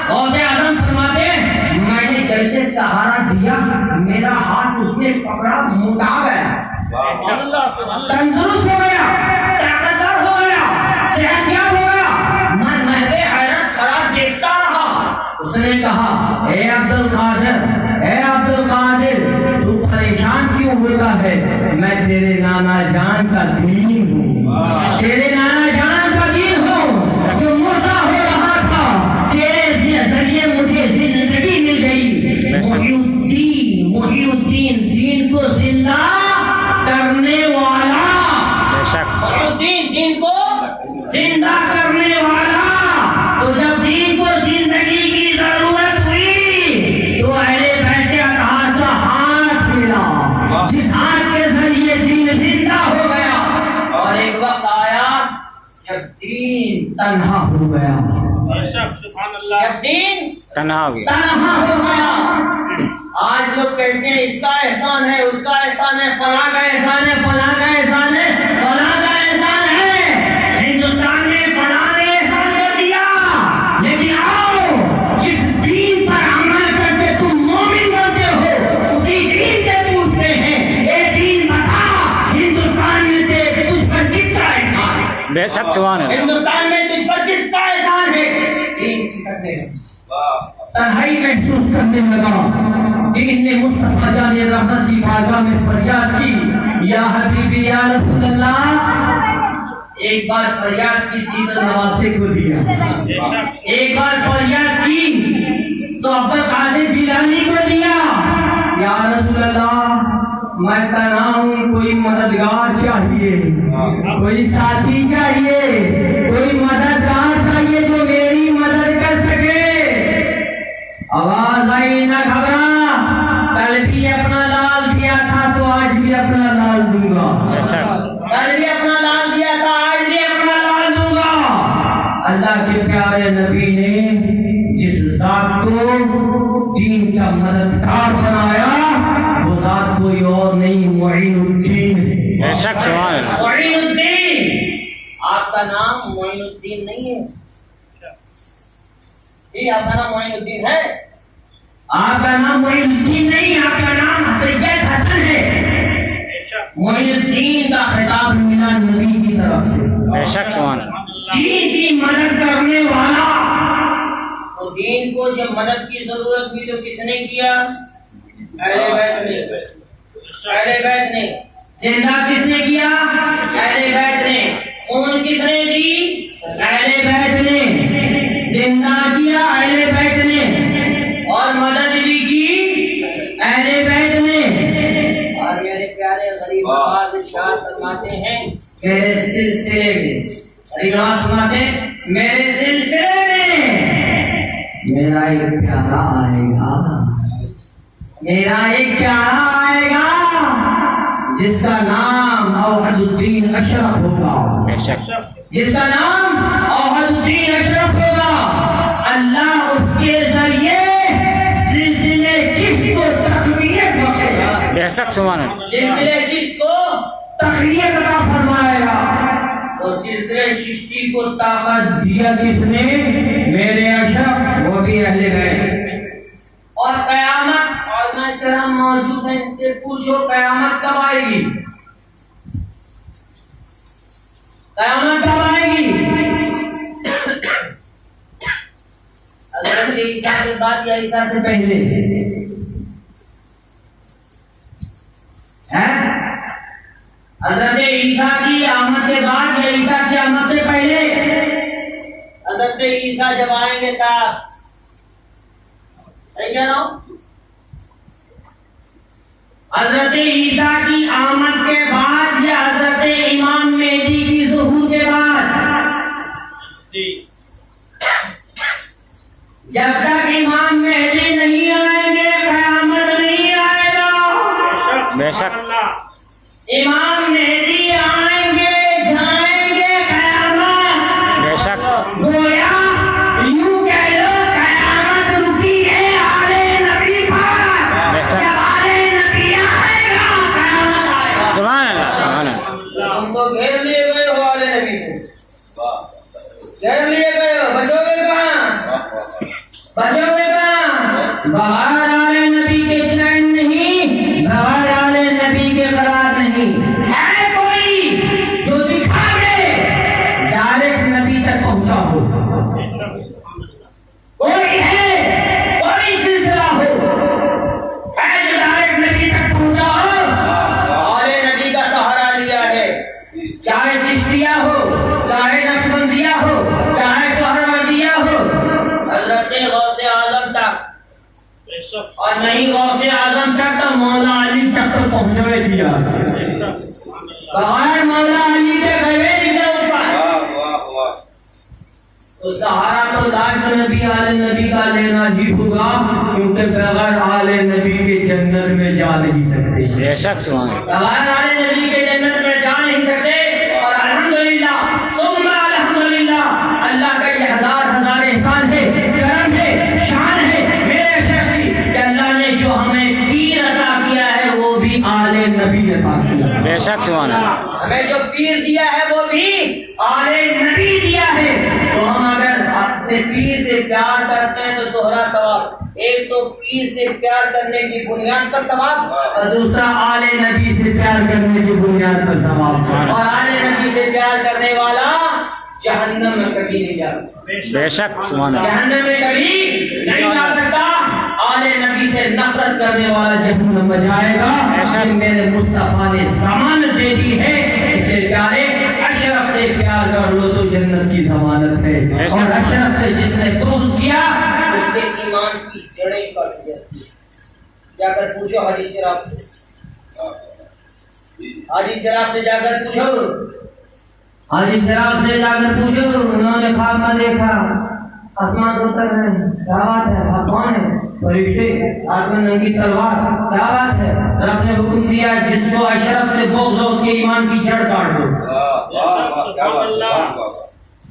A: غوث اعظم فرماتے ہیں میں نے جیسے سہارا دیا میرا ہاتھ اس نے پکڑا، موٹا گیا، تندرست ہو گیا، طاقتور ہو گیا، صحت یاب ہو گیا۔ میں نے حیرت خراب دیکھتا رہا۔ اس نے کہا اے عبد القادر، اے عبد القادر، تو پریشان کیوں ہوتا ہے؟ میں تیرے نانا جان کا دین ہوں، تیرے نانا جان کا دین ہوں جو مردہ ہو رہا تھا، تیرے ذریعے مجھے زندگی مل گئی۔ محی الدین دین کو زندہ کرنے والا، محی الدین دین کو زندہ کرنے والا۔ تو جب دین کو زندگی کی ضرورت ہوئی تو اہل بیت اطہار کا ہاتھ ملا، جس ہاتھ کے ذریعے دین زندہ ہو گیا۔ اور ایک وقت آیا جب دین تنہا ہو گیا،
D: سبحان اللہ،
A: جب دین
B: تنہا ہو گیا،
A: تنہا ہو گیا۔ آج لوگ کہتے ہیں اس کا احسان ہے، اس کا احسان ہے، فلاں کا احسان ہے، فلاں کا احسان ہے، فلاں کا احسان ہے۔ ہندوستان میں فلاں نے احسان کر دیا، لیکن آؤ جس دین پر عمل کر کے تم مومن بنتے ہو اسی دین سے پوچھتے ہیں اے دین بتا ہندوستان میں تجھ پر کس کا احسان ہے؟
B: بے شک سبحان اللہ،
A: ہندوستان میں تجھ پر کس کا احسان ہے؟ دین سکھنے تنہائی محسوس کرنے لگا کہ ان نے مصطفیٰ جان رحمت کی بارگاہ میں فریاد کی یا حبیبی یا رسول اللہ۔ ایک بار فریاد کی تھی تو نواسے کو دیا، ایک بار فریاد کی تو عبد القادر جیلانی کو دیا۔ یا رسول اللہ میں تنہا ہوں، کوئی مددگار چاہیے، کوئی ساتھی چاہیے، کوئی مددگار چاہیے جو میری مدد کر سکے۔ آواز آئی نہ گھبرا، کل بھی اپنا لال دیا تھا تو آج بھی اپنا لال دوں گا، کل بھی اپنا لال دیا تھا آج بھی اپنا لال دوں گا۔ اللہ کے پیارے نبی نے جس ذات کو دین کا مددگار بنایا وہ ذات کوئی اور نہیں، معین الدین ہے۔
B: بے شک سبحان اللہ،
A: معین الدین، آپ کا نام معین الدین نہیں ہے جی، آپ کا نام معین الدین ہے، آپ کا نام معین الدین نہیں، آپ کا نام سید حسن ہے۔ معین الدین کا خطاب ملا نبی کی طرف سے،
B: بے شک سبحان اللہ،
A: دین کی مدد کرنے والا۔ تو دین کو جب مدد کی ضرورت ہوئی تو کس نے کیا؟ اہل بیت نے، اہل بیت نے۔ زندہ کس نے کیا؟ اہل بیت نے۔ خون کس نے دی؟ اہل بیت نے۔ زندہ کیا اہل بیت نے، اور مدد بھی کی اہل بیت نے۔ اور میرے پیارے غریب نواز ارشاد فرماتے ہیں میرے سلسلے میں، غریب نواز فرماتے ہیں میرے سلسلے میں میرا ایک پیارا آئے گا، میرا ایک پیارا آئے گا جس کا نام اوحد الدین اشرف ہوگا،
B: بے شک
A: جس کا نام اوحد الدین اشرف ہوگا۔ اللہ اس کے ذریعے سلسلے جس کو تقویت بخشے گا،
B: بے شک سبحان اللہ،
A: سلسلے جس کو تقویت عطا فرمائے گا۔ اور سلسلے چشتی کو طاقت دیا کس نے؟ میرے اشرف، وہ بھی اہل بیت۔ اور قیامت، اور میں کرام موجود ہیں، ان سے پوچھو قیامت کب آئے گی؟ قیامت کب آئے گی؟ حضرت عیسیٰ کے بعد یا عیسیٰ سے پہلے ہے؟ حضرت عیسیٰ کی آمد کے بعد یا عیسیٰ کی آمد سے پہلے؟ حضرت عیسیٰ جب آئیں گے تب. صحیح کہہ رہا ہوں؟ حضرت عیسیٰ کی آمد کے بعد یا حضرت امام مہدی کی ظہور کے بعد؟ جب تک امام مہدی نہیں آئیں گے قیامت نہیں آئے گا.
B: بے شک.
A: امام مہدی آئیں گے جائیں گے قیامت.
B: بے شک.
A: گویا یوں کہہ لو قیامت رکی ہے آلے نبی پر.
B: بے شک.
A: جب آلے نبی آئے گا قیامت آئے گا.
B: سبحان اللہ سبحان اللہ.
A: ہم تو گھیر لیے گئے ہو آلے نبی سے. گھیر لیے گئے ہو. بچو گے کہاں؟ بچو گے کہاں؟ بغیر آلے نبی کے چین نہیں، بغیر آلے نبی کے قرار نہیں. ہے کوئی جو دکھا دے ڈائریکٹ نبی تک پہنچا ہو؟ کوئی ہے؟ کوئی سلسلہ ہو ہے جو ڈائریکٹ نبی تک پہنچا ہو؟ آلے نبی کا سہارا لیا ہے. چاہے چشتیہ ہو، چاہے نقشبندیہ ہو، چاہے سہروردیہ ہو، حضرت غوث اعظم تک، اور نہیں غوث اعظم تک تو مولا علی تک تو پہنچوے دیا. بغیر مولا علی کے گئے نہیں ان پر. تو سہارا تو لاش نبی آل نبی کا لینا ہی ہوگا، کیونکہ بغیر آل نبی کے جنت میں جا نہیں سکتے.
B: بے شک سبحان اللہ.
A: بغیر آل نبی کے جنت میں جا نہیں سکتے. اور الحمدللہ ثم الحمدللہ اللہ کا یہ ہزار ہزار احسان ہے، کرم ہے، شان ہے میرے شیخ کی کہ اللہ نے جو ہمیں پیر عطا کیا ہے وہ بھی آل نبی عطا کیا.
B: بے شک سبحان اللہ.
A: ہمیں جو پیر دیا ہے وہ بھی آل نبی دیا ہے. تو ہم اگر اپنے پیر سے پیار کرتے ہیں تو دوہرا ثواب. ایک تو پیر سے پیار کرنے کی بنیاد پر ثواب، اور دوسرا آل نبی سے پیار کرنے کی بنیاد پر ثواب. اور آل نبی سے پیار کرنے والا جہنم میں کبھی نہیں جا سکتا.
B: بے شک سبحان اللہ.
A: جہنم میں کبھی نہیں جا سکتا. آل نبی سے نفرت کرنے والا جہنم میں جائے گا.
B: ایسا
A: میرے مصطفیٰ نے ضمانت دے دی ہے، اس لیے پیارے اشرف سے پیار کر لو تو جنت کی ضمانت ہے. اور اشرف سے جس نے بغض کیا اس کے ایمان کی جڑیں کٹ گئی. جا کر پوچھو حاجی چراغ سے، حاجی چراغ سے جا کر پوچھو، حاجی چراغ سے جا کر پوچھو. انہوں نے خاکہ دیکھا، آسمان اتر رہے ہیں، کیا بات ہے؟ کون ہے؟ فرشتے، ہاتھ میں ننگی تلوار، کیا بات ہے؟ رب نے حکم دیا جس کو اشرف سے بغض ہو اس کے ایمان کی جڑ کاٹ دو.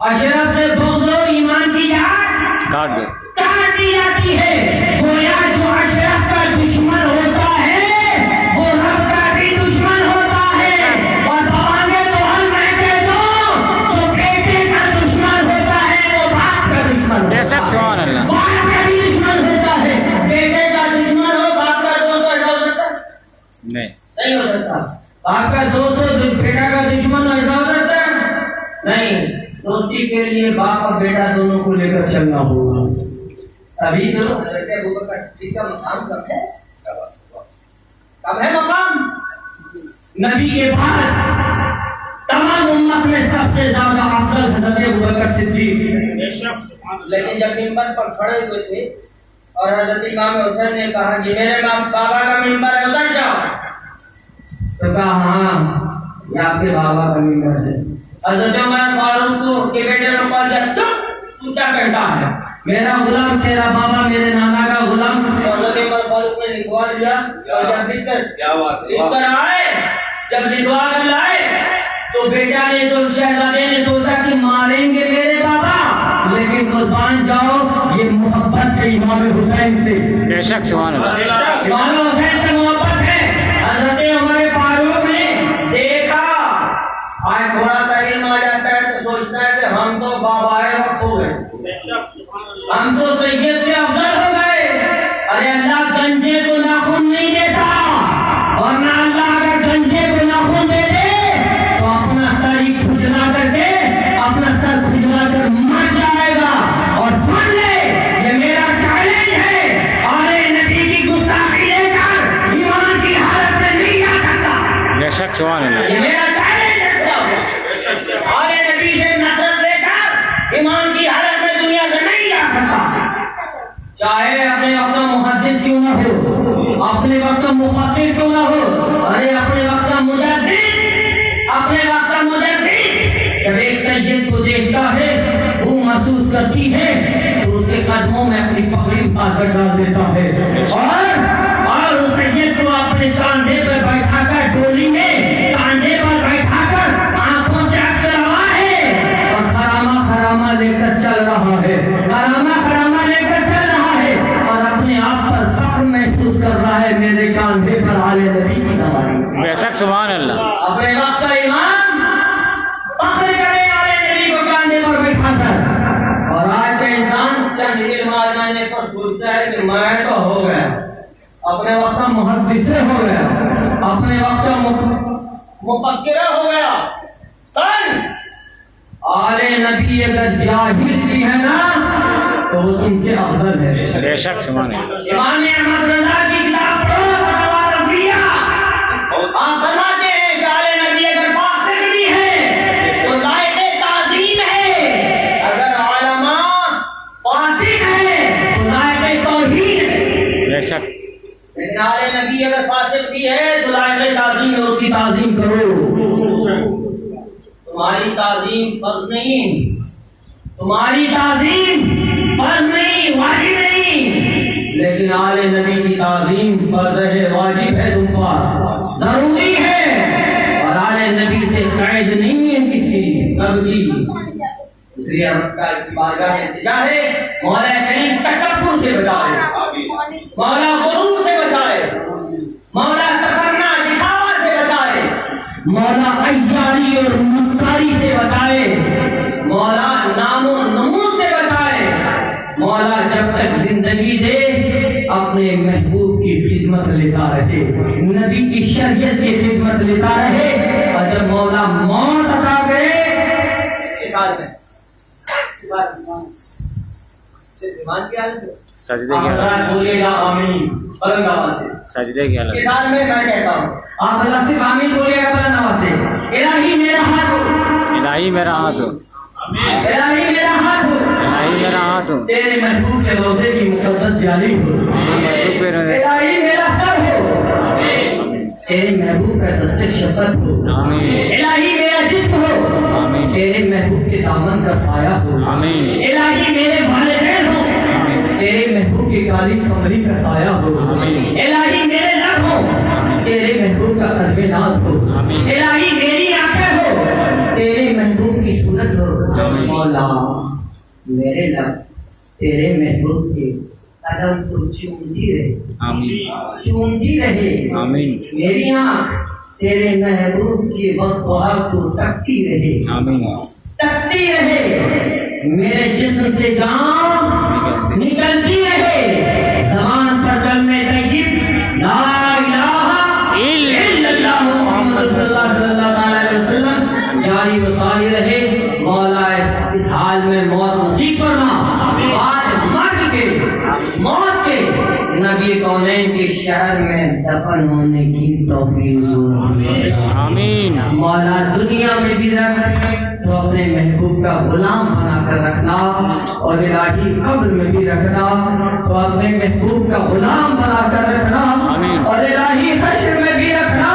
A: اشرف سے بغض ہو ایمان کی جڑ
B: کاٹ دو.
A: کاٹ دی جاتی ہے. گویا جو اشرف کا دشمن ہوتا ہے وہ رب کا بھی دشمن ہوتا ہے. اور بوانے تو ہم میں کہہ دو جو بیٹے کا دشمن ہوتا ہے وہ باپ کا دشمن
B: بے
A: ہوتا
B: شک
A: ہے.
B: سبحان اللہ.
A: باپ کا بھی دشمن ہوتا ہے. بیٹے کا دشمن ہو باپ کا دوست ایسا ہو سکتا ہے؟ نہیں ہو سکتا. باپ کا دوست ہو بیٹا کا دشمن ایسا ہو سکتا ہے؟ نہیں. دوستی کے لیے باپ اور بیٹا دونوں کو لے کر چلنا ہوگا. ابھی تو حضرت ابوبکر صدیق کا مقام کم ہے. کم ہے مقام. نبی کے بعد تمام امت میں سب سے زیادہ افضل حضرت ابوبکر صدیق. لیکن جب ممبر پر کھڑے ہوئے تھے اور حضرت امام حسین نے کہا کہ میرے بابا کا ممبر ہے ادھر جاؤ، تو کہا ہاں یہ آپ کے بابا کا ممبر ہے. حضرت عمر فاروق کے بیٹے نے کہا کہ چپ تو کیا کہتا ہے؟ میرا غلام تیرا بابا میرے نانا کا غلام. حضرت عمر فاروق نے لکھوا دیا اور جب لکھ کر آئے، جب لکھوا کر لائے تو بیٹا نے تو شہزادے نے سوچا کہ ماریں گے میرے بابا، لیکن قربان جاؤ یہ محبت ہے امام حسین سے.
B: بے شک سبحان اللہ.
A: امام حسین سے محبت ہے. حضرت عمر فاروق نے دیکھا آج تھوڑا سا علم آ جاتا ہے تو سوچتا ہے کہ ہم تو بابائے وقت ہو گئے، ہم تو سید سے افضل ہو گئے. ارے اللہ گنجے کو ناخن نہیں دیتا، اور نہ اللہ اگر گنجے کو ناخن دے دے تو اپنا سر ہی کھجلا کر کے اپنا سر کھجلا کر مر جائے گا. اور سن لے یہ میرا چیلنج ہے، آل نبی کی گستاخی لے کر ایمان کی حالت میں نہیں جا سکتا.
B: شک سبحان اللہ
A: یہ میرا چیلنج رکھتا ہوں اور نبی سے نفرت لے کر ایمان کی حالت میں دنیا سے نہیں جا سکتا، چاہے اپنے وقت محدث کیوں نہ ہو، اپنے وقت مفکر کیوں نہ ہو، ارے اپنے وقت مجدد، اپنے وقت مجدد جب ایک سید کو دیکھتا ہے وہ محسوس کرتی ہے تو اس کے قدموں میں اپنی پگڑی اتار کر ڈال دیتا ہے اور اس سید کو اپنے کاندھے پر بیٹھا کر ڈولی میں کاندھے پر بیٹھا کر آنکھوں سے اشک روا ہے اور خرامہ خرامہ لے کر چل رہا ہے، خرامہ خرامہ لے کر چل رہا ہے اور اپنے آپ پر فخر محسوس کر رہا ہے، میرے کاندھے پر آل نبی کی سواری۔
B: بے شک سبحان اللہ
A: اپنے وقت کا امام فخر کرے آل نبی کو کاندھے پر بٹھا کر، اور آج کا انسان چند علم آزمانے پر سوچتا ہے کہ میں تو ہو گیا، اپنے وقت کا محدث ہو گیا، اپنے وقت کا مفکر ہو گیا۔ آل نبی اگر جاہل بھی ہے نا تو وہ تم سے افضل ہے۔
B: بے شک سبحان اللہ
A: امام احمد رضا کی کتاب پڑھو فتاوی رضویہ، آپ فرماتے ہیں کہ آل نبی اگر فاسق بھی ہے تو لائق تعظیم ہے، اگر علماء فاسق ہے تو لائق توحید ہے،
B: بے شک
A: لیکن آل نبی اگر فاسق بھی ہے تو لائق تعظیم ہے، اس کی تعظیم کرو۔ تمہاری تعظیم فرض نہیں، تمہاری تعظیم فرض نہیں، واجب نہیں، لیکن آل نبی کی تعظیم فرض ہے، واجب ہے، تم پر ضروری ہے، اور آل نبی سے قید نہیں ہے کسی سب کی۔ اس لیے ہم کی بارگاہ میں التجا ہے مولا کریم تکبر سے بچائے، مولا غرور سے بچائے، مولا تصنع دکھاوا سے بچائے، مولا عیاری اور مکاری سے بچائے، مولا نام و نمود سے بچائے، مولا جب تک زندگی دے اپنے محبوب کی خدمت لیتا رہے، نبی کی شریعت کی خدمت لیتا رہے، اور جب مولا موت عطا کرے کس حالت میں
B: سجدے کی حالت
A: بولے گا آمین بلند آواز سے،
B: سجدے کی حالت
A: کس حال میں میں کہتا ہوں آپ اللہ صرف آمین بولے گا بلند آواز سے۔ الہی میرا ہاتھ ہو،
B: الہی میرا ہاتھ ہو،
A: الہی میرا ہاتھ ہو،
B: الہی میرا ہاتھ ہو،
A: تیرے محبوب کے روزے کی مقدس جاری ہو،
B: محبوب کے روزے
A: الہی میرا سر ہو، تیرے محبوب کا دست شفقت ہو،
B: آمین
A: الہی میرا جسم ہو،
B: آمین
A: تیرے محبوب کے دامن کا سایہ ہو،
B: آمین
A: الہی میرے والدین ہو، تیرے محبوب کی کالی کمری کا سایہ ہو، الہی میرے لب ہو، تیرے محبوب کا قلب ناز ہو، الہی میری آنکھیں ہو، تیرے محبوب کی صورت ہو، مولا میرے لب تیرے محبوب کے قدم کو چومتی رہے،
B: آمین
A: چومتی رہے،
B: آمین
A: میری آنکھ تیرے محبوب کی وقت کو تکتی رہے،
B: آمین
A: تکتی رہے، میرے جسم سے جان نکلتی رہے، زبان پر کلمہ طیب لا الہ الا اللہ محمد رسول اللہ صلی اللہ علیہ وسلم جاری و ساری رہے۔ مولا اس حال میں موت نصیب فرما، آج موت کے نبی کونین کے شہر میں دفن ہونے کی توفیق
B: آمین
A: مولا دنیا میں بھی رکھ تو اپنے محبوب کا غلام بنا کر رکھنا، اور الہی قبر میں بھی رکھنا تو اپنے محبوب کا غلام بنا کر رکھنا، اور الہی حشر میں بھی رکھنا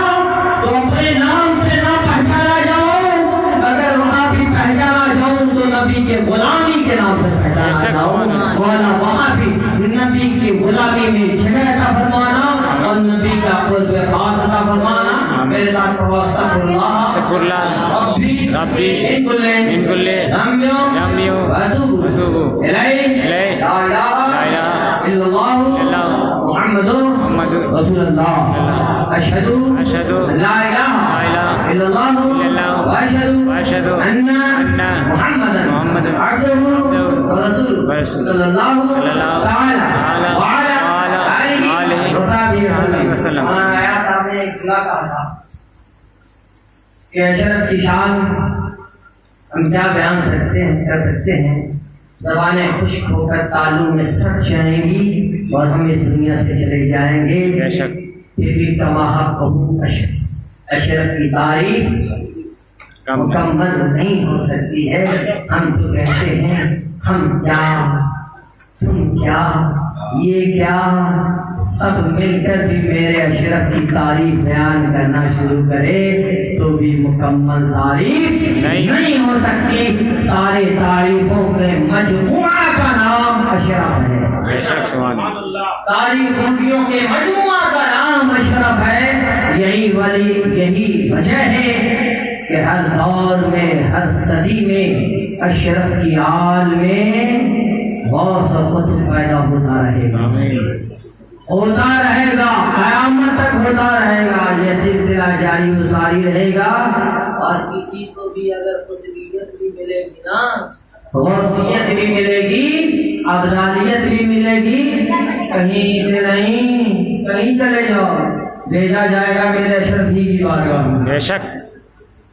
A: تو اپنے نام سے نہ پہچانا جاؤں، اگر وہاں بھی پہچانا جاؤں تو نبی کے غلامی کے نام سے پہچانا جاؤں، مولا وہاں بھی نبی کی غلامی میں جگہ عطا فرمانا اور نبی کا قرب خاص عطا فرمانا۔ میرے ساتھ استغفر اللہ ربی من کل ذنب واتوب الیہ، لا الہ الا اللہ محمد رسول اللہ، اشہد ان لا الہ الا اللہ واشہد ان محمدا عبدہ ورسولہ صلی اللہ تعالی وعلی آلہ وصحبہ وسلم۔ مولانا صاحب نے اس بلا کہا تھا کہ اشرف کی شان ہم کیا بیان کر سکتے ہیں، زبانیں خشک ہو کر تالوں میں سٹ جائیں گی اور ہم اس دنیا سے چلے جائیں گے، پھر بھی کما حق اشرف اشرف کی تعریف مکمل نہیں ہو سکتی ہے. ہم تو کہتے ہیں ہم کیا تم کیا یہ کیا, سب مل کر بھی میرے اشرف کی تعریف بیان کرنا شروع کرے تو بھی مکمل تعریف نہیں ہو سکتی. سارے تعریفوں کے مجموعہ کا نام اشرف ہے. ساری خوبیوں کے مجموعہ کا نام اشرف ہے. یہی وجہ ہے کہ ہر دور میں ہر صدی میں اشرف کی آل میں غوث خود پیدا ہوتا رہے گا, ہوتا رہے گا, قیامت تک ہوتا رہے گا. یہ سلسلہ جاری و ساری رہے گا. اور کسی کو بھی اگر قطبیت بھی ملے گی نا, غوثیت بھی ملے گی, افضالیت بھی ملے گی, کہیں سے نہیں کہیں چلے جاؤ, بھیجا جائے گا میرے اشرف ہی کی بارگاہ میں.
B: بے شک,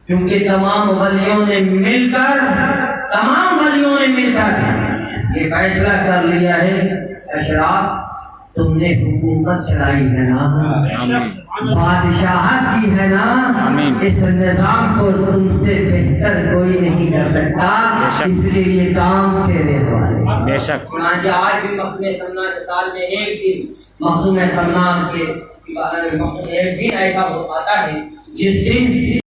A: کیونکہ تمام ولیوں نے مل کر یہ فیصلہ کر لیا ہے اشراف تم نے حکومت چلائی ہے نا, بادشاہت کی ہے نا, اس نظام کو تم سے بہتر کوئی نہیں کر سکتا, اس لیے یہ کام تیرے والے.
B: بے شک,
A: چنانچہ آج بھی مخدوم سمنا کے سال میں ایک دن مخدوم سمنا کے ایک دن ایسا آتا ہے جس دن